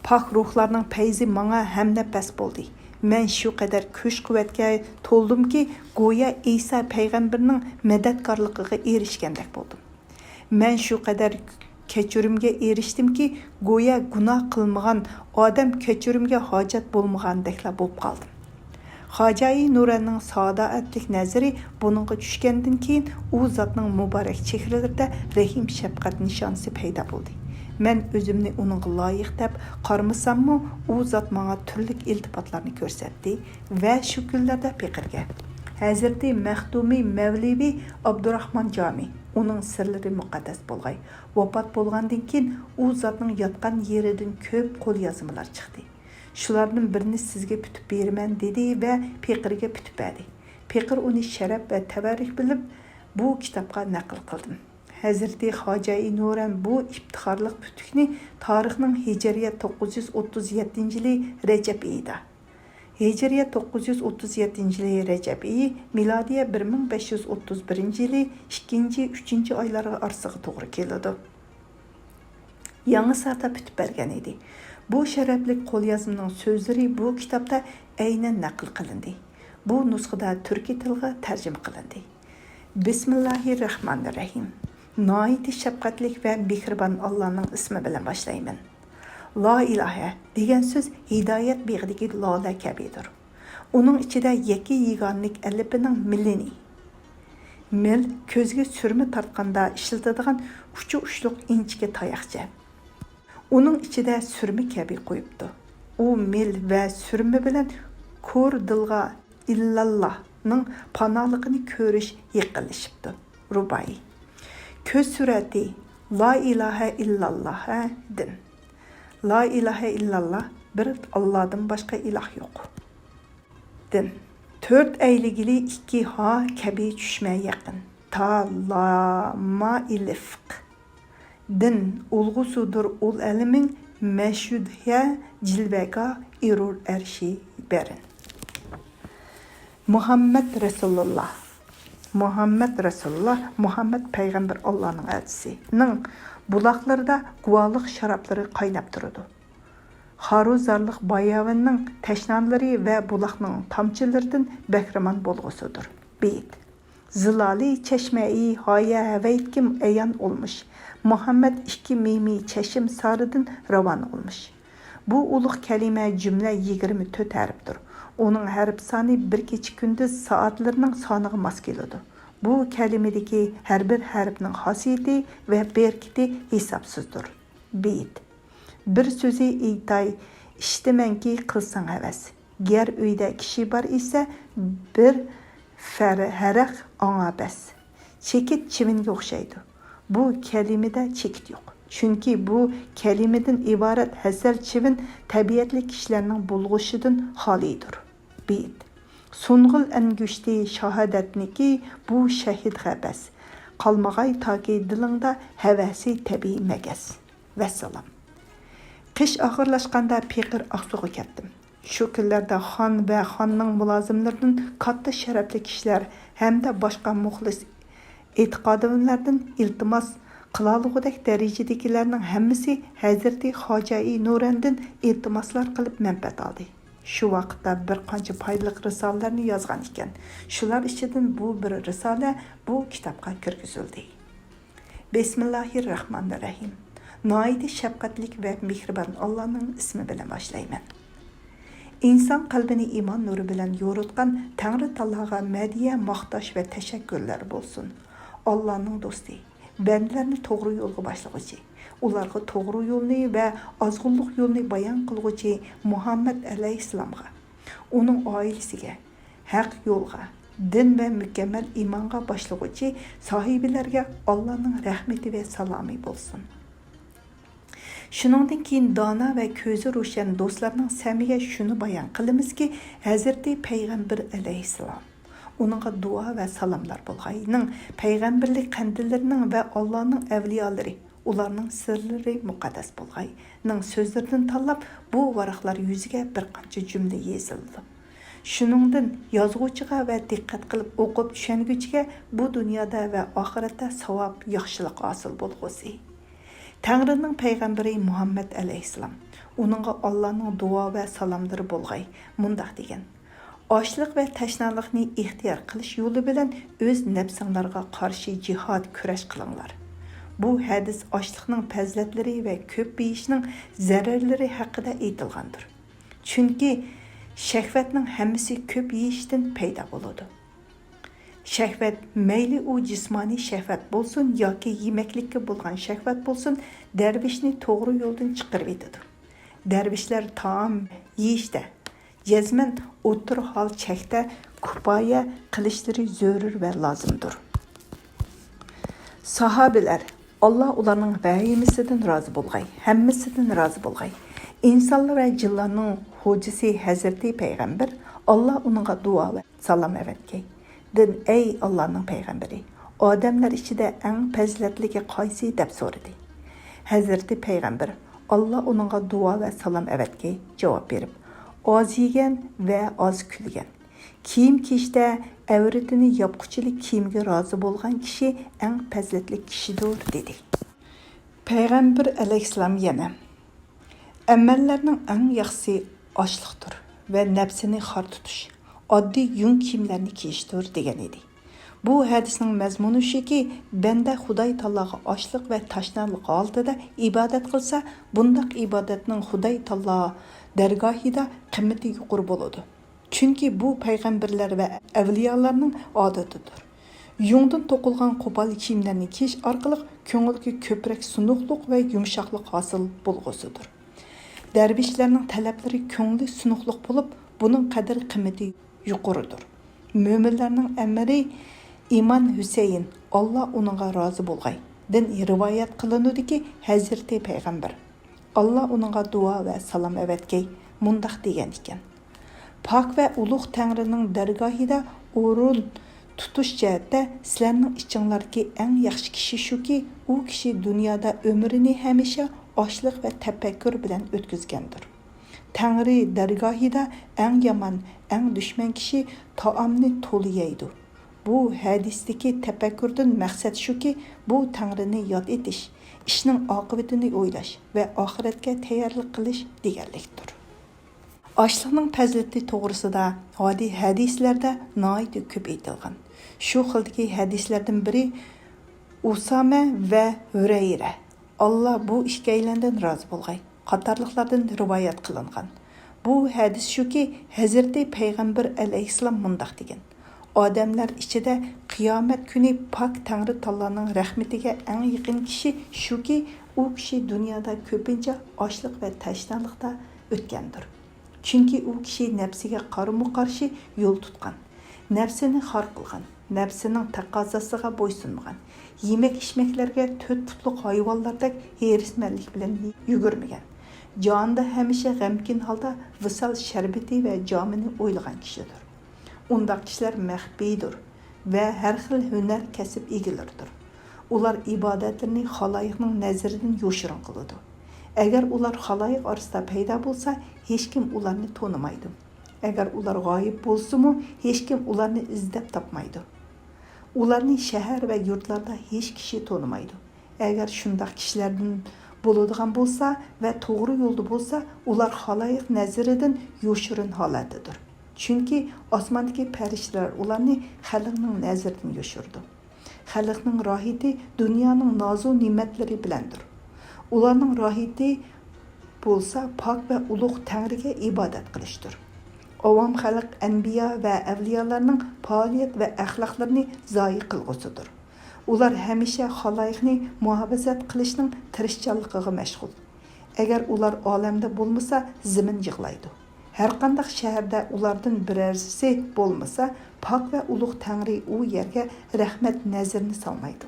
Pak ruhlarning peyzi manga hem nefes boldi. Men şu kadar kuch quvvatga to'ldim ki, go'yo İsa payg'ambarning madadkorligiga erishgandek bo'ldim. Men şu kadar kechirimga erishdim ki, go'yo gunoh qilmagan odam kechirimga hojat bo'lmagandekla bo'lib qoldim. Hacai Nuranning saodatlik nazari buningga tushgandan keyin u zotning muborak chehralarida rahim shafqat nishonasi paydo bo'ldi. Men o'zimni uningga loyiq deb qarmasammi, u zot menga turli iltifotlarni ko'rsatdi va shu kunlarda Peqirga Hazrati Maxdumi Mavlevi Abdurahmon Jami uning sirlari muqaddas bo'lg'ay. Vafot bo'lgandan keyin u zotning yotgan yeridan ko'p qo'lyozmalar chiqdi. Shularning birini sizga putib beraman dedi va Peqirga putib berdi. Peqir uni sharaf va tabarruk bilib bu kitobga naql qildim. Hazreti Hacai Nuran bu iftixorlik putukni tarixning Hijriyat 937-yili Rajab oyida. Hijriyat 937-yili Rajab oyi milodiya 1531-yili 2-3 oylarga orasiga to'g'ri keladi. Yangi saata putib bergan edi. Bu sharafli qo'lyozmaning so'zlari bu kitobda aynan naql qilindi. Bu nusxada turkiy tilga tarjima qilindi. Bismillahirrahmanirrahim. Noiti shafqatlik va mehribon Allohning ismi bilan boshlayman. La ilaha degan so'z hidoyat beg'idagi lola kabidir. Uning ichida yakki yeganlik alifining millini. Mil ko'zga surma tortganda ishlatadigan uchi ushliq inchga tayoqcha. Uning ichida surma kabi qo'yibdi. U mil va surma bilan ko'r dilga illallohning panoligini ko'rish yiqilishibdi. Rubai. Köz surati La ilahe illallah din. La ilahe illallah bir Allah'dan başka ilah yok. Din. 4 eyligili 2 ha kabi düşmeye yakın. Ta la ma ilifq. Din ulgusudur ul elimin meşhudya cilvega irur erşi berin. Muhammed Resulullah. Muhammed Peygamber Allah'ın elçisi'nin bulaklarda guvalık şarapları kaynap durudu. Haruzarlık bayavının teşnanları ve bulakның tamçılardan behraman bolğusudur. Beyt. Zilali çeşmeyi haya heveytkim eyan olmuş. Muhammed 2 mimi çeşim sarıdın ravan olmuş. Bu ulug' kelime cümle 24 harfdir. Onun harf sani bir kechi kunduz soatlarning soniga mos keladi. Bu kalimedagi har bir harfning xosiyati va berkiti hisobsizdir. Beyt. Bir so'zi aytay, ishtimanki qilsang havas. Gar uyda kishi bor esa bir haraq anga bas. Chekit chivinga o'xshaydi. Bu kalimada chekit yo'q. Chunki bu kalimadan iborat hasal chivin tabiatli kishilarning bulg'ushidan xolidir. Beyt. Sunğul əngüşti şahadatniki bu şəhid xəbəs. Qalmağay taki dilində həvəsi təbii məgəs. Vəssalam. Qish ağırlaşqanda Peqir Aqsuğa ketdim. Şu kunlarda xon və xonning mulozimlaridan katta sharafli kishilar hamda boshqa muxlis e'tiqodimlardan iltimos qilolg'udek darajadagilarning hammasi Hazrati Hacai Nurandan iltimoslar qilib manfaat oldi. Şu vaqtda bir qancha foydali risolarni yozgan ekan. Shular ichidan bu bir risola bu kitobga kirgizildi. Bismillahirrahmanirrahim. Noiti shafqatlik va mehribon Allohning ismi bilan boshlayman. İnsan qalbini iymon nuri bilan yo'ritgan Tangri Taologa madiya, maqtash va tashakkurlar bo'lsin. Allohning do'sti, bandalarni to'g'ri yo'lga boshlag'uchi, ularga to'g'ri yo'lni va ozg'unlik yo'lni bayon qilguvchi Muhammad alayhissalomga, uning oilasiga, haq yo'lga, din va mukammal iymonga boshlag'uchi sohibilarga Allohning rahmati va salomi bo'lsin. Shuningdan keyin dona va ko'zi ro'shan do'stlarning samiga shuni bayon qilamizki, Hazrati Payg'ambar alayhissalom Onunğa dua və salamlar bolğayının, peyğəmbərlik qəndillərinin və Allah'ın əvliyalari, ularının sırları müqəddəs bolğayının sözlərdən tanlap bu varaqlar yüzüge bir qancha cümle yazıldı. Shuningdan yozuvchiga va diqqat qilib o'qib tushunguvchiga bu dunyoda va oxiratda savob, yaxshilik hosil bo'lg'usi. Tangrining payg'ambari Muhammad alayhissalom uningga Allohning duo va salomlari bo'lg'ay mundaq degan: Ochliq va tashnalikni ixtiyor qilish yo'li bilan o'z nafsinglarga qarshi jihad kurash qilinglar. Bu hadis ochliqning fazilatlari va ko'p yeyishning zararlari haqida aytilgandir. Chunki shahvatning hammasi ko'p yeyishdan paydo bo'ladi. Shahvat mayli u jismoniy shahvat bo'lsin yoki yemeklikka bo'lgan shahvat bo'lsin, darvishni to'g'ri yo'ldan chiqarib etadi. Darvishlar taom yeyishda jazman o'tir hol chekda kifoya qilishlari zarur va lozimdir. Sahobalar Allah ularning vahimasidan rozi bo'lg'ay, hammasidan rozi bo'lg'ay. İnsanlar ve cinlarning hocisi Hazreti Peygamber Allah onunğa dua ve salam evetkey. Din ey Allah'ның peygamberi, odamlar ichida eng fazilatligi qaysi deb so'radi. Hazreti Peygamber Allah onunğa dua ve salam evetkey javob berib, oz yegan ve oz kulgan. Kiyim kiyishda avratini yopquchilik kiyimga rozi bo'lgan kishi eng fazilatli kishidir dedi. Peygamber alayhissalom yana amallarning eng yaxshisi ochliqdir va nafsini xor tutish, oddiy yung kiyimlarni kiyishdir degan edi. Bu hadisning mazmuni shuki, banda Xudoy taologa ochliq va tashnalik holatida ibodat qilsa, bundaq ibodatning Xudoy taolo dargohida qimmati yuqori bo'ladi. Chunki bu payg'ambarlar va avliyolarning odatidir. Yungdan to'qilgan qo'pol kiyimlarni kiyish orqali ko'ngilga ko'proq sunuqlik va yumshoqlik hosil bo'lg'usidir. Dervişlerinin tələbləri köngli sunuqluq bo'lib, bunun qadr qimmati yuqoridir. Mo'minlarning amiri İman Hüseyin, Allah onunğa razı bo'lg'ay, din rivoyat qilinudiki, Hazreti Peygamber Allah onunğa dua ve salam evetkey mundaq degan ekan: Pak ve ulug' Tangrining dargohida o'rin tutush jihatda sizlarning ichinglardagi eng yaxshi kishi shuki, u kishi dunyoda umrini hamisha ochliq ve tefekkür bilen ötküzgendir. Tangri dargohida eng yomon, eng dushman kishi taomni to'li yeydi. Bu hadisdagi tefekkürden maqsad shuki, bu Tangrini yod etish, ishning oqibatini o'ylash va oxiratga tayyorlik qilish deganlikdir. Ochliqning fazilati to'g'risida hodiy hadislarda noyat ko'p aytilgan. Shu xildagi hadislardan biri Usama ve Hurayra Allah bu işgeylerden razı bo'lg'ay qatorliqlardan rivoyat qilingan. Bu hadis shuki, Hazreti Peygamber alayhissalom mundaq degan: Odamlar ichida qiyomat kuni pak Tangri taoloning rahmatiga eng yaqin kishi shuki, u kishi dunyoda ko'pincha ochliq va tashnalikda o'tgandir. Chunki u kishi nafsiga qarama-qarshi yo'l tutgan, nafsini xor qilgan, nafsining taqozosiga bo'ysunmagan, yemek-içmeklerge 4 putluk hayvanlardek herismenlik bilen yugurmagan. Canında hemişe g'amkin halda visal şerbeti ve camini oylagan kişidir. Undaq kişiler mahbidir ve her xil hüner kesip egilirdir. Ular ibadetlerini xaloyiqning nazaridan yo'shirin qiladi. Agar ular xaloyiq orasida paydo bo'lsa, hech kim ularni tonimaydi. Agar ular g'oyib bo'lsa-mu, hech kim ularni izlab topmaydi. Ularni shahar ve yurtlarda hech kishi tonimaydi. Agar shundaq kishilardan bo'ladigan bo'lsa ve to'g'ri yo'lda bo'lsa, ular xaloyiq nazaridan yo'shirin holatidir. Chunki osmondagi farishtalar ularni xalqning nazaridan yo'shirdi. Xalqning rohati dunyoning nozu ne'matlari bilandir. Ularning rohati bo'lsa pok ve ulug' Tangriga ibodat qilishdir. Avam xalq anbiya ve avliyalarning faoliyat ve axloqlarini zoyi qilg'usidir. Ular hamisha xaloyiqni muhofazat qilishning tirishchanligiga mashg'ul. Agar ular olamda bo'lmasa, zamin yig'laydi. Her qandaq shaharda ulardan birarisi bo'lmasa, pok ve ulug' Tangri u yerga rahmat nazarini salmaydi.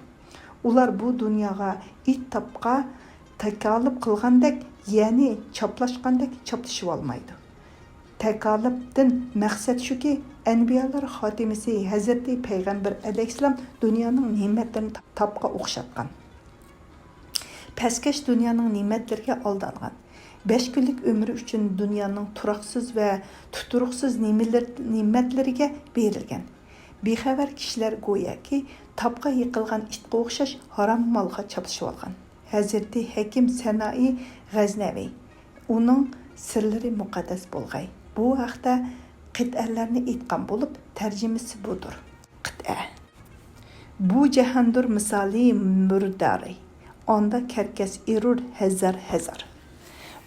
Ular bu dunyoga it tapqa takalib qilgandek, ya'ni chaplashgandek chaplashib olmaydi. Takalibdan maqsad shuki, anbiyalar xotimasi Hazreti Peygamber alayhissalom dunyoning ne'matlarini tapqa o'xshatgan. Pastkash dunyoning ne'matlariga aldangan. 5 günlük ömrü üçün dünyanın turaqsız ve tuturuqsız nimetleriga berilgan. Bexabar kishilar go'yoki tapqa yiqilgan itga o'xshash harom molga chopishib olgan. Hazrati Hakim Sanoi G'aznaviy uning sirlari muqaddas bo'lg'ay. Bu haqda qit'alarni aytgan bo'lib, tarjimasi budur. Qit'a. Bu jahandur misali murdari. Onda karkas erur hazar.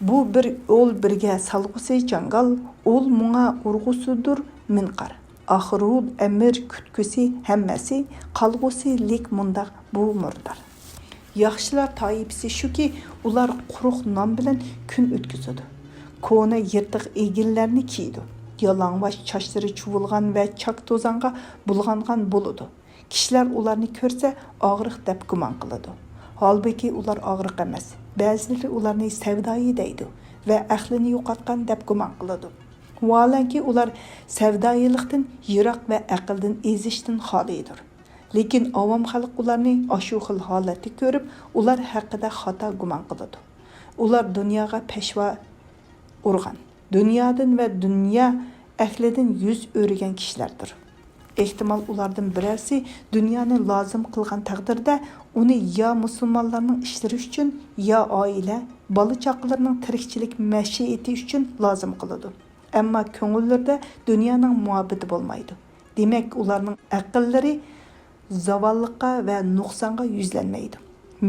Bu bir ol birga salg'usi jangal, ol munga urg'usudur minqar. Axirul əmir kütküsü həmməsi qalğusi lik mundaq bu murdar. Yaxşılar taifisi şu ki, ular quruq nam bilan kun ötküzüdü. Kona yırtıq egillərini kiydi. Yalangbaş çaşları çuvulğan və çak tozanğa bulğanğan buludu. Kişilər ularını körsə ağırıq dəb güman qılıdı. Halbuki ular ağırıq emas. Bəziləri ularını sevdayı deydi və əxlini yo'qotgan dəb güman qılıdı. Valanki ular sevdayilikdən yiroq və aqldan ezishdən xolidir. Lekin avam xalq ularni ashu xil holatda ko'rib, ular haqida xato gumon qiladi. Ular dunyoga peshva urgan. Dunyodan va dunyo ahlidan yuz o'rgan kishilardir. Ehtimal ulardan birasi dunyoni lozim qilgan taqdirda uni ya musulmonlarning ishlari uchun, ya oila, bola chaqalarining tirikchilik mashiati uchun lozim qiladi. Amma ko'ngillarda dunyoning muhabbati bo'lmaydi. Demak, ularning aqllari zavallıqqa va nuqsonga yuzlanmaydi.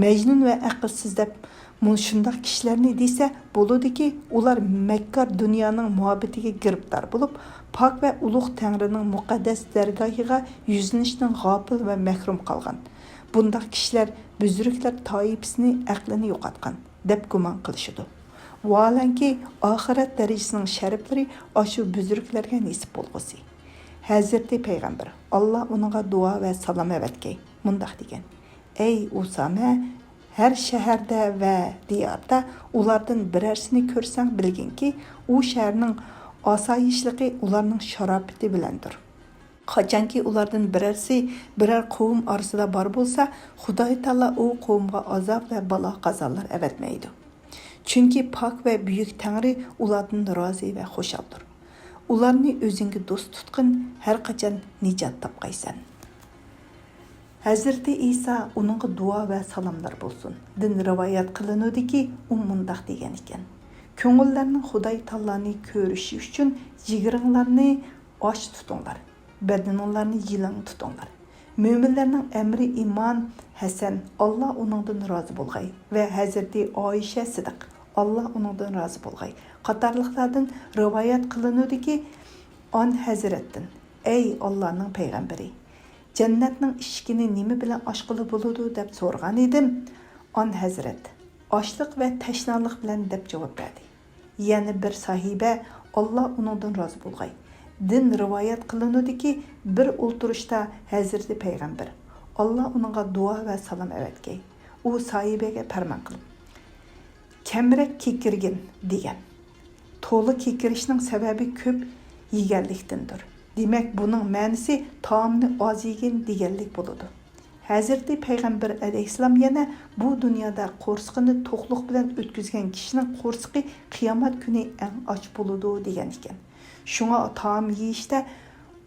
Majnun va aqlsiz deb shundoq kishilarni desa bo'ladiki, ular makkar dunyoning muhabbatiga giribdor bo'lib, pok va ulug' Tangrining muqaddas dargohiga yuzlanishdan g'ofil va mahrum qolgan. Bundoq kishilar buzruklar toifasini aqlini yo'qotgan deb gumon qilishadi. Valanki oxirat darajasining shariflari ashu buzruklarga nisib bo'lg'usi. Hazreti Peygamber Allah onunğa dua ve salam evetkey. Mundaq degan. Ey Usame, her şehirde ve diyarda ulardan birersini körsen bilgin ki, o şehirnin asayişliği ularının şarapeti bilendir. Qaçanki ulardan birersi birer qavm arasida bar bolsa, Xudoy Taala o qavmga azab ve bala qazalar evetmeydi. Çünkü pak ve büyük Tangri ulardan razı ve xoşaldır. Ularni özüngə dost tutqın, hər qaçan nicat tapqaysan. Hazreti İsa onunğa dua və salamlar bolsun. Din rivayet qılınıdı ki, mundaq degan ekan. Ko'ngillarning Xudoy Taolani ko'rishi uchun jigiringlarni och tutinglar. Badaninglarni yilang tutinglar. Mo'minlarning amri iman Hasan, Allah onundan razı bo'lg'ay və Hazreti Oyisha Sidiq, Allah onundan razı bo'lg'ay. Qatarlıqlardan rivayet qılınıdı ki, An Hazrettin, ey Allah'ın peygamberi, cennetning ishkini nima bilan ochqili bo'ladi deb so'rgan edim. An Hazret, ochliq va tashnalik bilan deb javob berdi. Yana bir sahiba, Allah onundan razı bo'lg'ay. Din rivayet qılınıdı ki, bir o'ltirishda Hazreti Peygamber, Allah onunğa dua va salam evetkey. U sahibaga farmon qilib, kamrak kekirgin degan. To'liq kekirishning sababi ko'p yeganlikdandir. Demak, buning ma'nosi taomni oz yegan deganlik bo'ladi. Hazreti Peygamber alayhissalom yana bu dunyoda qo'rsqini to'qliq bilan o'tkazgan kishining qo'rsqi qiyomat kuni eng och bo'ladi degan ekan. Shunga taom yeyishda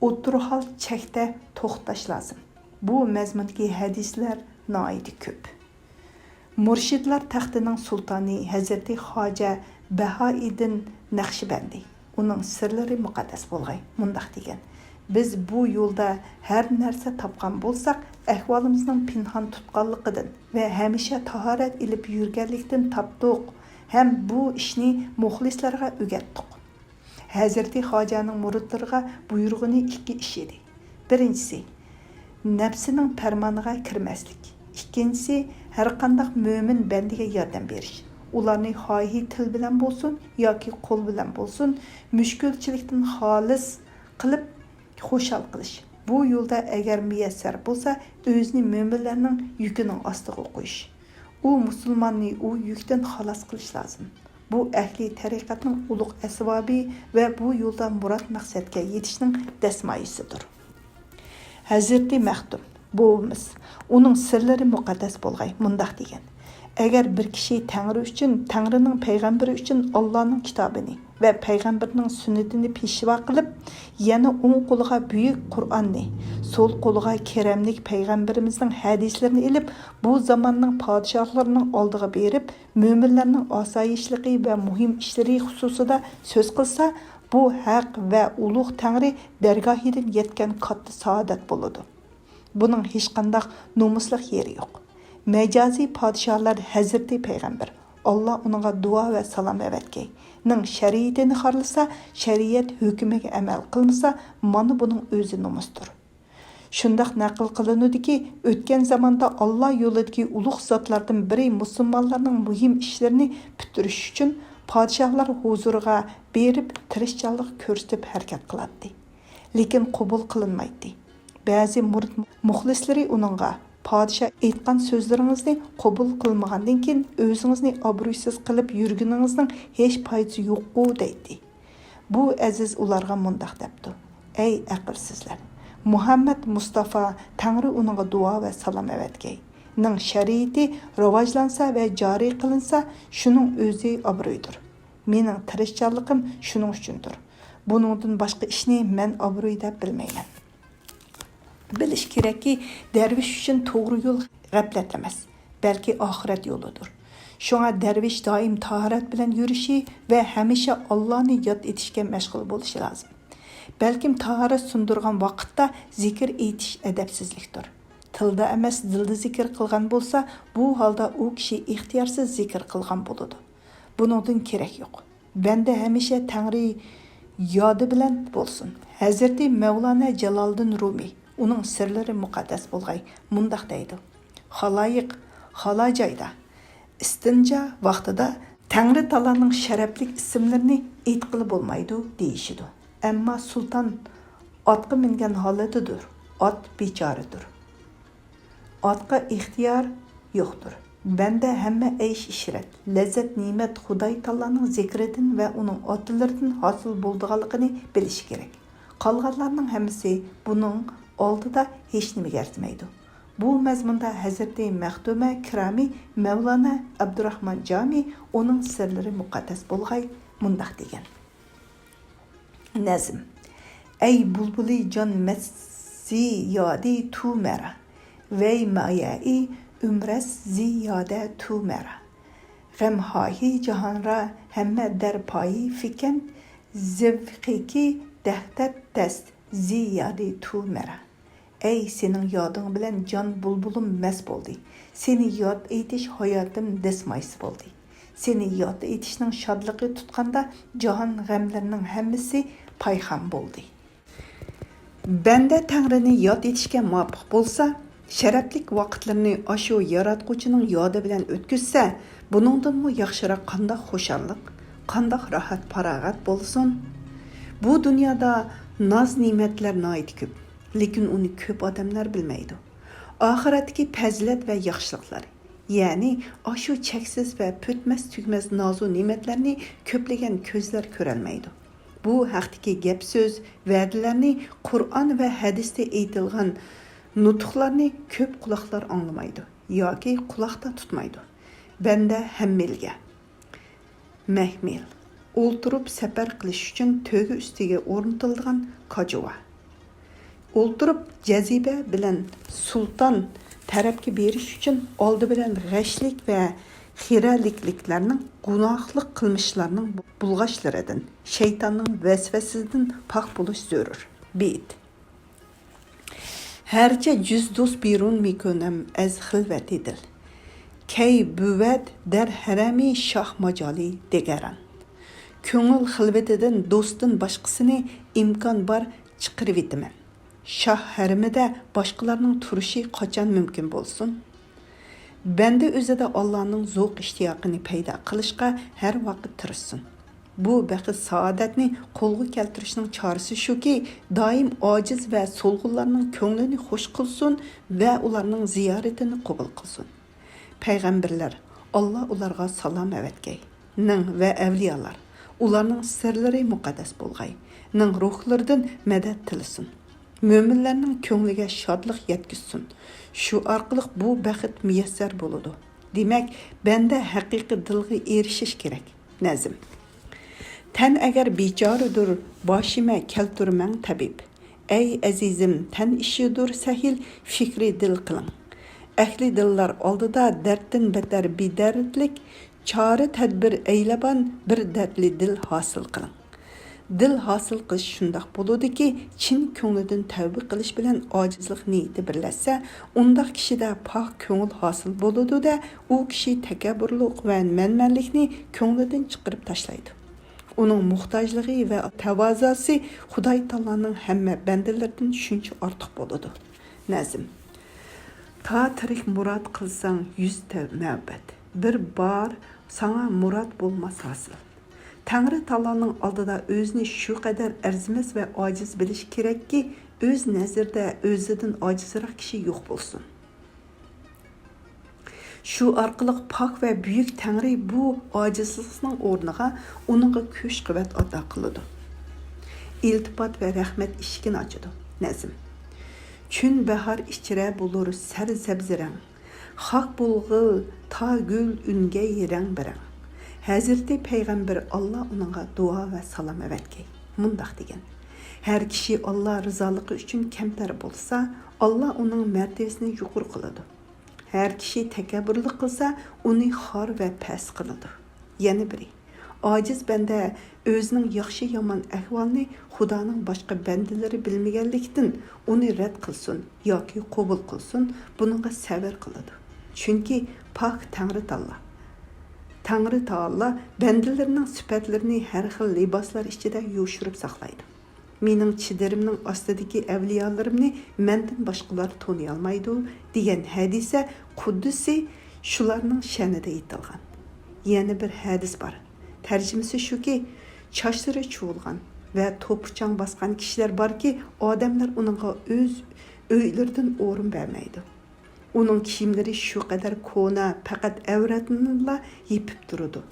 o'tirhol chakda to'xtash lozim. Bu mazmundagi hadislar noiti ko'p. Murshidlar taxtining sultoni Hazreti Xoja Bahoiddin Naqshbandi uning sirlari muqaddas bo'lg'ay. Mundaq degan. Biz bu yo'lda har narsa topgan bo'lsak, ahvolimizning pinhon tutqanligidan va hamisha tahorat ilib yurganlikdan topdik. Ham bu ishni muxlislarga o'rgatdik. Hazreti Xojaning muridlariga buyurg'ini ikki ish edi. Birinchisi, nafsining farmoniga kirmaslik. Ikkinchisi, har qanday mo'min bandiga yordam berish. Ularni xohi til bilan bo'lsin yoki qo'l bilan bo'lsin, mushkulchilikdan xolis qilib xo'shal qilish. Bu yo'lda agar muyassar bo'lsa, o'zini mo'minlarning yukining ostiga qo'yish. U musulmonni u yukdan xalos qilish lozim. Bu ahli tariqatning ulug' asbobi va bu yo'lda murod maqsadga yetishning dasmoyisidir. Hazreti Maxdum buvimiz, uning sirlari muqaddas bo'lg'ay, mundaq degan. Agar bir kishi Tangri uchun, Tangrining payg'ambari uchun Allohning kitobini va payg'ambarining sunnatini peshvo qilib, yana o'ng qo'liga buyuk Qur'onni, so'l qo'liga keramlik payg'ambarimizning hadislarini ilib, bu zamonning podshohlarining oldiga berib, mo'minlarning osoyishligi va muhim ishlari xususida so'z qilsa, bu haq va ulug' Tangri dargohidan yetgan katta saodat bo'ladi. Buning hech qanday nomusliq yeri yo'q. Mecazi padişahlar Hazreti Peygamber Allah onunğa dua ve salam evetgey. Ning şeriatini xarlasa, şeriat hükümege amel qılmasa, mana bunun özü numustur. Şundaq naql qılınıdı ki, ötken zamanda Allah yolidagi ulug' zatlardan biri musulmonlarning muhim ishlarini bitirish uchun padişahlar huzuriga berib tirishchanlik ko'rsatib harakat qiladi. Lekin qabul qilinmaydi. Ba'zi murid muxlislari uningga Padişah aytgan so'zlaringizni qabul qilmagandan keyin o'zingizni obro'siz qilib yurganingizning hech foydasi yo'q-ku deydi. Bu aziz ularga mundaq debdi: Ey aqlsizlar, Muhammad Mustafa Tangri uningga duo va salom evetgey. Ning shariati rivojlansa va joriy qilinsa, shuning o'zi obro'ydir. Mening tirishchanligim shuning uchundir. Buningdan boshqa ishni men obro'y deb bilmayman. Bilish kerakki, dervish uchun to'g'ri yo'l g'aflat emas, balki oxirat yo'lidir. Shunga dervish doim tahorat bilan yurishi va hamisha Allohni yod etishga mashg'ul bo'lishi lozim. Balkim tahorat sundirgan vaqtda zikr etish adabsizlikdir. Tilda emas, dilda zikr qilgan bo'lsa, bu holda u kishi ixtiyorsiz zikr qilgan bo'ladi. Buningdan kerak yo'q. Banda hamisha Tangri yodi bilan bo'lsin. Hazreti Mevlana Jaloliddin Rumi uning sirlari muqaddas bo'lg'ay mundaq deydi: Xaloyiq xalo joyda istinja vaqtida Tangri taoloning sharafli ismlarini aytqili bo'lmaydi deyishidi. Ammo sulton otga mingan holatidir. Ot bechoradir. Otga ixtiyor yo'qdir. Banda hamma aysh ishrat, lazzat ne'mat Xudoy taoloning zikridan va uning otlaridan hosil bo'lganligini bilish kerak. Qolganlarning hammasi buning oldida hech nimaga arzimaydi. Bu mazmunda Hazreti Maxduma Kirami Mevlana Abdurrahman Jami uning sirlari muqaddas bo'lg'ay mundaq degan: Nazm: Ey bulbuli jon ziyodi tu mera, vey mayai umras ziyade tu mera. G'amhahi jahan ra hamma dar payi fikan, zevqiki dahtat dast ziyadi tu mera. Ey sening yoding bilan jon bulbulim mas bo'ldi. Seni yod etish hayotim desmaysi bo'ldi. Seni yod etishning shodligi tutqanda jahon g'amlarining hammasi payham bo'ldi. Banda Tangrini yod etishga muvaffaq bo'lsa, sharaflik vaqtlarini ashu yaratquchining yodi bilan o'tkazsa, buningdanmi yaxshiroq qanday xushallik, qanday rohat farog'at bo'lsin. Bu dunyoda naz ne'matlar noit ko'p, lekin uni ko'p odamlar bilmaydi. Oxiratdagi fazilat va yaxshiliklar, ya'ni ashu cheksiz va putmas tugmas nozu ne'matlarni ko'plagan ko'zlar ko'rolmaydi. Bu haqdagi gap so'z, va'dalarni Qur'on va hadisda aytilgan nutqlarni ko'p quloqlar anglamaydi yoki quloqda tutmaydi. Banda hammilga mahmil o'ltirib safar qilish uchun to'gi ustiga o'rnatilgan kajova. O'ltirib jaziba bilan sulton tarafga berish uchun oldi bilan g'ashlik va xiralikliklarning gunohlik qilmishlarining bulg'ashlaridan, shaytonning vasvasasidan pok bo'lish zarur. Bit. Herçe cüz dost birun mikonam az xilvet edil. Key büvet der harami şah macali degeran. Köngül xilvetinden dostun başkasını imkan bar çıqırıp etimen. Şah harimide başkalarının turuşu qaçan mümkün bolsun. Bende özede Allah'ın zoq iştiyaqını payda qilishqa her vaqt tirishsin. Bu baxit saadetni qo'lga keltirishning chorasi shuki, doim ojiz va so'lg'inlarning ko'nglini xush qilsin va ularning ziyoratini qabul qilsin. Payg'ambarlar, Alloh ularga salom evetgay. Ning va avliyolar, ularning sirlari muqaddas bo'lg'ay. Ning ruhlaridan madad tilsin. Mo'minlarning ko'ngliga shodlik yetkizsin. Shu orqali bu baxit muyassar bo'ladi. Demek, bende haqiqiy dilga erishish kerak. Nazm. Tan agar bechoradur, boshima kelturmang tabib. Ey azizim, tan ishidur sahil, fikri dil qiling. Ahli dillar oldida darddan betar bedardlik, chora tadbir aylaban bir dardli dil hosil qiling. Dil hosil qilish shundoq bo'ladi-ki, chin ko'nglidan tavba qilish bilan ojizlik niyati birlashsa, undaq kishida pok ko'ngil hosil bo'ladi-da, u kishi takabburlik va manmanlikni ko'nglidan chiqarib tashlaydi. Uning muhtojligi va tavozusi Xudoy taoloning hamma bandalaridan shuncha ortiq bo'ladi. Nazm. Ta tirik murod qilsang 100 ma'bat. Bir bor sana murod bo'lmas hosil. Tangri taoloning oldida o'zini shu qadar arzimas va ojiz bilish kerakki, o'z nazarda o'zidan ojizroq kishi yo'q bo'lsin. Shu orqali pok va buyuk Tangri bu ojizlikning o'rniga uningga kuch-quvvat ato qiladi. İltifot va rahmat eshigini ochadi. Nazm. Chun bahor ichra bo'lur sar sabzirang. Haq bo'lg'il ta gul unga yerang birang. Hazreti Peygamber Allah onunğa dua ve salam evetkey. Mundaq degan. Her kişi Allah rızalығы üçün kemtar bolsa, Allah onun mərtebesini yuqur qılıdı. Her kişi təkəbbürlük qılsa, onu xar ve pəs qılıdı. Yani biri, aciz bəndə özünün yaxşı yaman əhvalını Xudanın başqa bəndiləri bilməyənlikdən onu rədd qılsın, yoki qobul qılsın, bununla səvər qılıdı. Çünki pak Tanrı Allah. Tangri Taala bendilerinin süpetlerini her xil libaslar içinde yoşurup saklaydı. Mening chidirimning ostidagi avliyalarimni mendan boshqalar toniy olmaydi degan hadise Quddisi shularning sha'nida aytilgan. Yana bir hadis bor. Tarjimasi shuki, chochlari chuvilgan va to'pichang bosgan kishilar borki, odamlar uningga o'z uylaridan o'rin bermaydi. Onun kiyimleri şu kadar kona, fakat avratınla yepip durudu.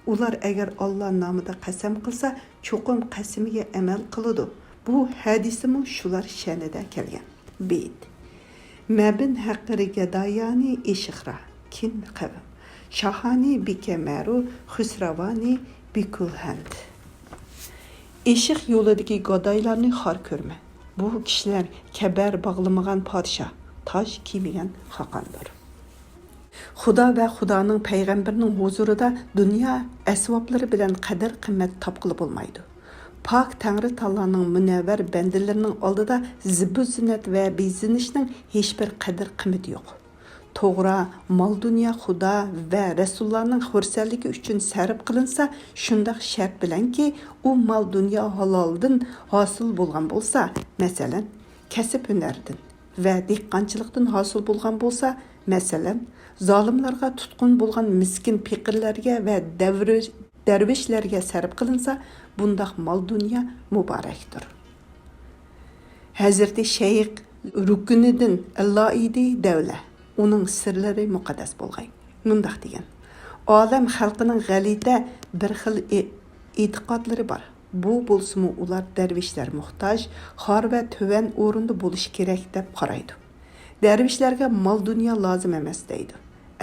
Ular eğer Allah namıda qasam qılsa, çoqum qasimiga amal qılıdı. Bu hadisimin şular şanida kelgan. Beyt. Mabin haqqiri gadayani ishqra, kin qavim. Shahani bikemaru, xusravani bikulhand. Eşiq yolidagi gadaylarni xor ko'rma. Bu kishilar kabar bağlamagan podshoh. Taş kiymeyen hakandır. Xudo ve Xudoning peygamberinin huzurida dünya asvabları bilen qadar qimmat topqili bo'lmaydi. Pak Tangri Taoloning munavvar bandalarining oldida zibu zinat ve bezinishning hech bir qadr qimmati yo'q. To'g'ri, mol dunyo Xudo ve Rasulullohning xursandligi uchun sarf qilinsa, shundoq shart bilanki, u mol dunyo haloldan hosil bo'lgan bo'lsa, masalan, kasb hunardan ve dehqonchilikdan hosil bo'lgan bo'lsa, masalan, zolimlarga tutqun bo'lgan miskin piqirlarga va darvishlarga sarf qilinsa, bundaq mol dunyo muborakdir. Hazreti Shayx Rukuniddin Alloidi davla, uning sirlari muqaddas bo'lgan. Mundaq degan: Olam xalqining g'alita bir xil e'tiqodlari bor. Bu bo'lsa-mu ular darvishlar muhtoj, xor va töven o'rinda bo'lish kerak deb qaraydi. Darvishlarga mol dunyo lozim emas deydi.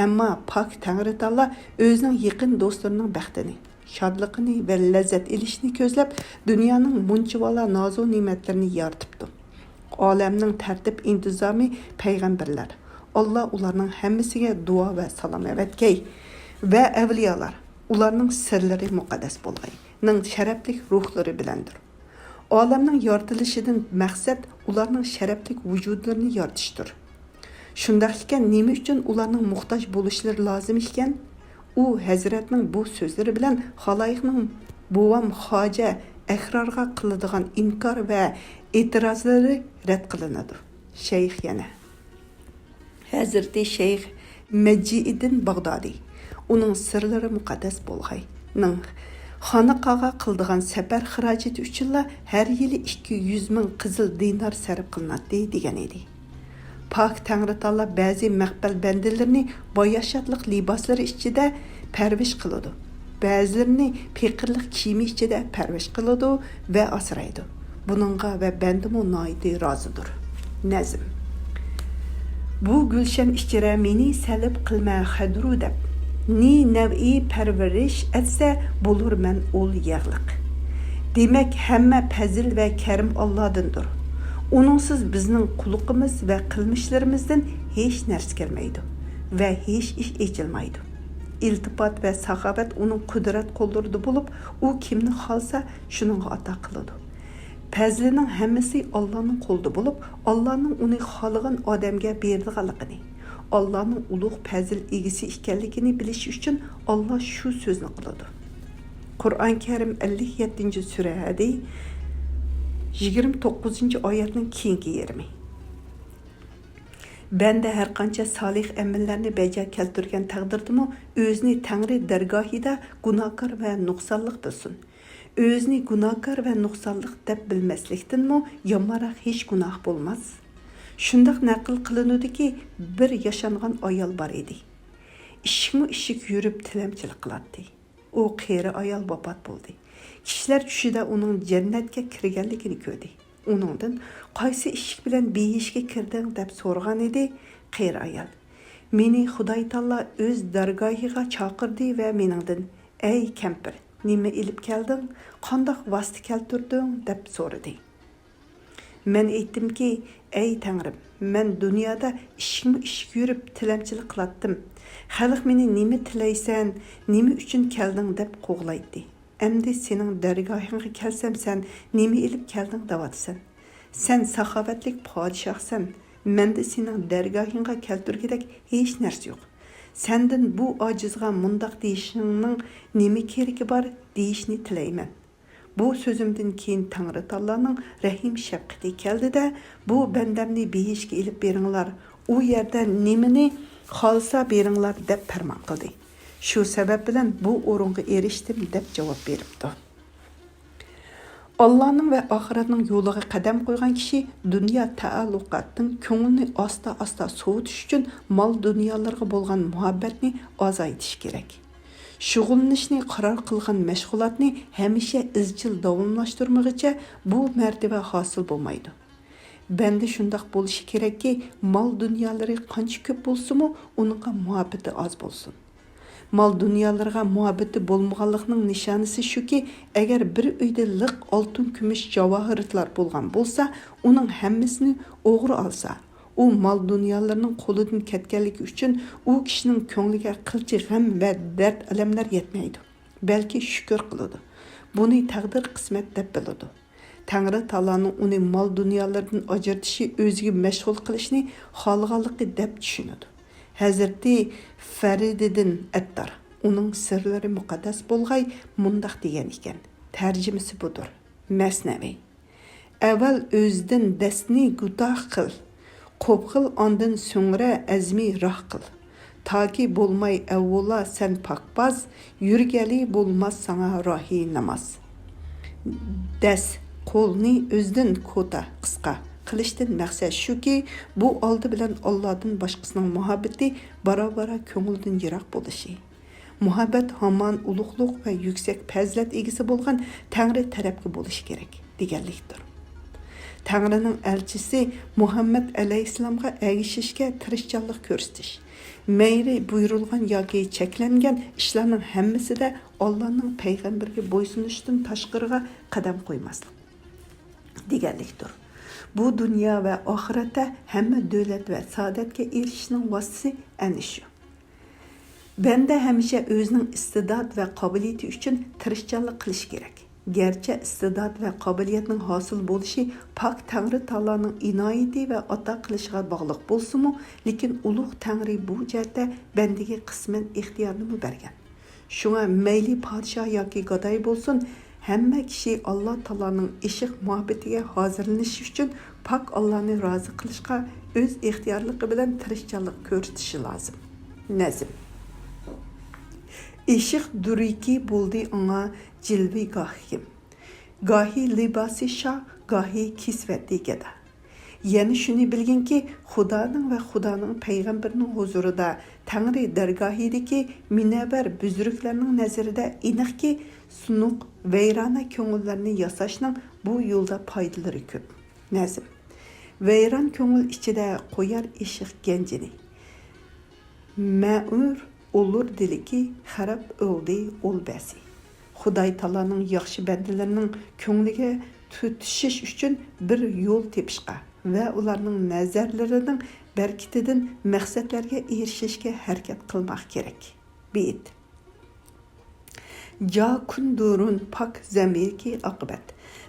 Ammo pok Tangri Taolo o'zining yaqin do'stlarining baxtini, shodligini va lazzat ilishni ko'zlab dunyoning munchivala nozu ne'matlarini yaratibdi. Olamning tartib intizomi payg'ambarlar. Allah ularning hammasiga duo va salom evatkay va avliyolar. Ularning sirlari muqaddas bo'lgan. Ning sharaflik ruhlari bilandir. Olamning yoritilishidan maqsad ularning sharaflik vujudlarini yoritishdir. Shundaq ekan, nima uchun ularning muhtoj bo'lishlari lozim ekan? U Hazratning bu so'zlari bilan xaloyiqning buvam hoja iqrorga qiladigan inkor va e'tirozlari rad qilinadi. Shayx yana. Hazrati Shayx Majdiddin Bag'dodiy. Uning sirlari muqaddas bo'lgan. Ning xonaqaga qildigan safar xarajati uchunla har yili 200 ming qizil dinar sarf qilinadi degan edi. Pak Tangri Taolo ba'zi maqbal bandilarini boyashatliq liboslari ichida parvish qiladi. Ba'zilarini piqirliq kiyimi ichida parvish qiladi va asraydi. Buningga va bandimo noiti rozidir. Nazm. Bu gülşen ichira meni salib qilma xadru deb. Ni nev'i parvarish etsa bo'lur men ul yig'liq. Demak, hamma fazil va karim Allohdindir. Uningsiz bizning quluqimiz va qilmishlarimizdan hech narsa kelmaydi va hech ish echilmaydi. İltifat ve sahabat onun kudret qo'llarida bo'lib, u kimni xolsa shuningga ato qiladi. Fazlining hammasi Allohning qo'lida bo'lib, Allohning uni xohlagan odamga berdiganligini, Allohning ulug' fazl egisi ekanligini bilish uchun Alloh shu so'zni qiladi. Qur'on Karim 57-surada 29-oyatning keyingi yerimi. Bende her qancha salih əməllərini bəca keltirgan təqdirdimi, özünü Tangri dərgahida günahkar və nuqsanlıq bilsin. Özünü günahkar və nuqsanlıq dəb bilməslikdinmi, yamaraq heç günah bolmaz. Şundaq naql qılınıdı ki, bir yaşanğan ayal bar idi. İşikmi işik yürüb tiləmçilik qılatdı. O qeyri ayal vafat boldu. Kişiler düşüdə onun cənnətə kirganligini gördü. Onundan qaysi ishik bilan beyishga kirding deb so'rgan edi qeyri ayol. Meni Xudoy taolo o'z dargohiga chaqirdi va meningdan ey kampir, nima ilib kelding, qandoq vosita keltirding deb so'radi. Men aytdimki, ey Tangrim, men dunyoda ishikmi ishik yurib tilamchilik qilatdim. Xalq meni nima tilaysan, nima uchun kelding deb qo'g'laydi. Endi sening dargohingga kelsam sen nima ilib kelding devatsan. Sen saxovatlik podshohsan. Menda sening dargohingga keltirgidek hech narsa yo'q. Sendan bu ojizga mundaq deyishingning nima keragi bor deyishni tilayman. Bu so'zimdan keyin Tangri taoloning rahim shafqati keldi-da, bu bandamni behishga ilib beringlar. U yerda nimani xolsa beringlar deb farmon qildi. Şu sebep bilen bu orunga eriştim deb cevap beripti. Allah'ın ve ahiretinin yoluga qadam qo'ygan kishi dünya taalluqatning ko'ngilni asta so'utish uchun mal dunyolarga bo'lgan muhabbatni azaytish kerak. Shug'ullanishni qaror qilgan mashg'ulotni hamisha izchil davomlashtirmaguncha bu martaba hosil bo'lmaydi. Bende shundaq bo'lishi kerakki, mal dunyolari qancha ko'p bo'lsa-mu, uningga muhabbati oz bo'lsin. Mal dunyolarga muhabbati bo'lmaganlikning nishonasi shuki, agar bir uyda liq oltin, kumush, javohiratlar bo'lgan bo'lsa, uning hammasini o'g'ri olsa, u mal dunyolarning qo'lidan ketganligi uchun u kishining ko'ngliga qilchi g'am va dard alamlar yetmaydi. Balki shukr qiladi. Buni taqdir qismat deb biladi. Tangri taoloning uni mal dunyolardan ajratishi, o'ziga mashg'ul qilishni xohlaganligi deb tushunadi. Hazreti Farididdin Attar, onun sirlari muqaddas bo'lg'ay mundaq degan ekan. Tarjimasi budur. Masnavi. Avval o'zdan dasni gutoh qil, qo'pqil ondan so'ngra azmi roh qil. Toki bo'lmay avvalo sen pokbaz, yurgali bo'lmas sana rohi namoz. Das qo'lni o'zdan ko'ta qisqa qilishdan maqsad shuki, bu oldi bilan Allohdan boshqasining muhabbati baro-baro ko'ngildan yiroq bo'lishi. Muhabbat hamon ulug'liq va yuksak fazilat egisi bo'lgan Tangri tarafga bo'lishi kerak deganlikdir. Tangrining elchisi Muhammad alayhissalomga ergishishga tirishchanlik ko'rsatish, mayli buyurilgan yoki cheklangan ishlarning hammasida Allohning payg'ambariga bo'ysunishdan tashqariga qadam qo'ymaslik deganlikdir. Bu dünya ve ahirette hamma davlat ve saadetke erişishning vositasi ana shu. Bende hamisha o'zining istidat ve qobiliyati uchun tirishchanlik qilish kerak. Gerçi istidat ve qobiliyatning hosil bo'lishi pak Tangri taoloning inoyati ve ato qilishiga bog'liq bo'lsa-mu, lekin ulug' Tangri bu jihatda bandaga qisman ixtiyorni bergan. Shunga mayli podshoh yoki gadoy bo'lsin, hamma kishi Alloh taoloning ishiq muhabbatiga hozirlanish uchun pak Allohni rozi qilishga o'z ixtiyorligi bilan tirishchanlik ko'rsatishi lozim. Nazm. Ishiq duriki bo'ldi ona jilvi gohim. Gohi libosi shoh, gohi kisvati gada. Yani shuni bilginki, Xudoning va Xudoning payg'ambarining huzurida, Tangri dargohidagi minabar buzruklarning nazarida aniqki, sunuq vayrona ko'ngillarni yasashning bu yo'lda foydalari ko'p. Nazm. vayron ko'ngil ichida qo'yar eshiq ganjini. Ma'ur olur diliki xarab o'ldi o'lbasi. Xudoy taoloning yaxshi bandalarining ko'ngliga tutishish uchun bir yo'l tepishqa va ularning nazarlarining berkitidan maqsadlarga erishishga harakat qilmoq kerak. Beyt. Ja kundurun pak zamirki aqibat.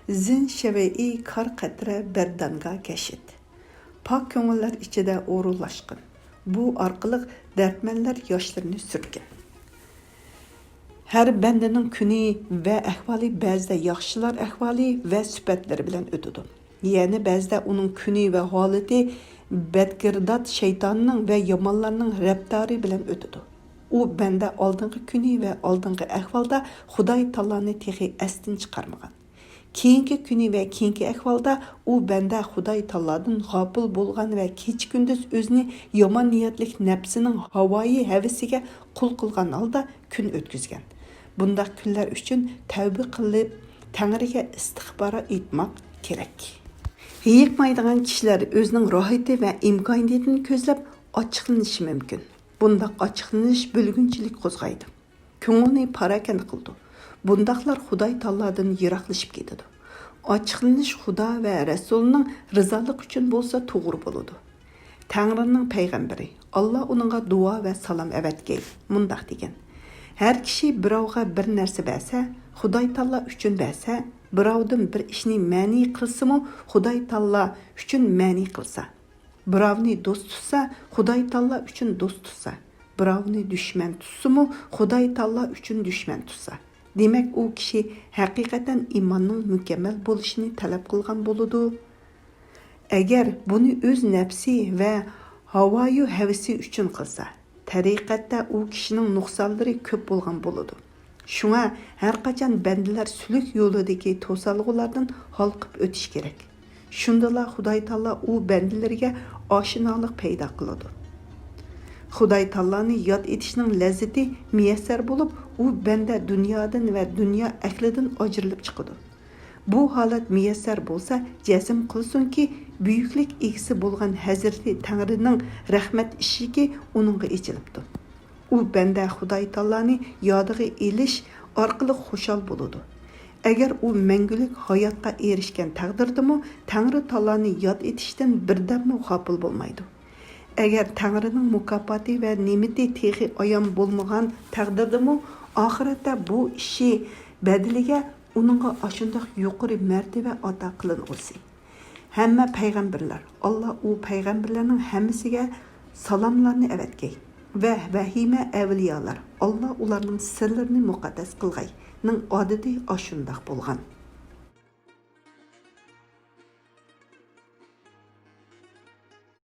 Zin şevei kar qatra berdanga keşit. Pak ko'ngillar ichida o'rinlashqin. Bu orqali dardmanlar yoshlarni surgan. Her bandaning kuni va ahvoli ba'zida yaxshilar ahvoli va sifatlari bilan o'tadi. Ya'ni ba'zida uning kuni va holati badkirdod shaytonning va yomonlarning raftari bilan o'tadi. U banda oldingi kuni va oldingi ahvolda Xudoy taoloni texi astin chiqarmagan. Keyingi kuni va keyingi ahvolda u banda Xudoy taolodan g'ofil bo'lgan va kecha-kunduz o'zini yomon niyatlik nafsining havoyi havisiga qul qilgan holda kun o'tkazgan. Bundaq kunlar uchun tavba qilib, Tangriga istig'fora aytmoq kerak. Yiqmaydigan kishilar o'zining rohati va imkoniyatini ko'zlab ochiqlanishi mumkin. Bundaq ochiqlanish bo'lgunchilik qo'zg'aydi. Ko'ngilni parakand qildi. Bundaqlar Xudoy taolodan yiroqlashib ketadi. Ochiqlanish Xudo va Rasulining rizoligi uchun bo'lsa to'g'ri bo'ladi. Tangrining payg'ambari Alloh uningga duo va salom avatgay. Mundaq degan: Her kishi birovga bir narsa bersa, Xudoy taolo uchun bersa, birovdan bir ishni ma'ni qilsa-mu, Xudoy taolo uchun ma'ni qilsa. Birovni do'st tutsa, Xudoy taolo uchun do'st tutsa. Birovni dushman tutsa-mu, Xudoy taolo uchun dushman tutsa. Demak, u kishi haqiqatan iymonning mukammal bo'lishini talab qilgan bo'ladi. Agar buni o'z nafsi va havoyu havasi uchun qilsa, tariqatda u kishining nuqsonlari ko'p bo'lgan bo'ladi. Shunga har qachon bandalar sulh yo'lidagi to'salg'ulardan halqib o'tish kerak. Shundala Xudoy taolo u bandalarga oshinolik paydo qiladi. Xudoy taoloni yod etishning lazzati muyassar bo'lib, u banda dunyodan va dunyo ahlidan ajrilib chiqadi. Bu holat muyassar bo'lsa, jazm qilsinki, buyuklik egisi bo'lgan Hazrati Tangrining rahmat ishigi uningga ichilibdi. U banda Xudoy taoloni yodiga elish orqali xushal bo'ladi. Agar u mangulik hayotga erishgan taqdirdami, Tangri taoloni yod etishdan birdammi g'ofil bo'lmaydi. Agar Tangrining mukofoti va ne'mati texi ayon bo'lmagan taqdirdami, oxiratda bu ishi badiliga uningga ashundoq yuqori martaba ato qilinsin. Hamma payg'ambarlar, Alloh u payg'ambarlarning hammasiga salomlarni avatgay va vahima avliyolar, Alloh ularning sirlarini muqaddas qilgay ning odati ashundoq bo'lgan.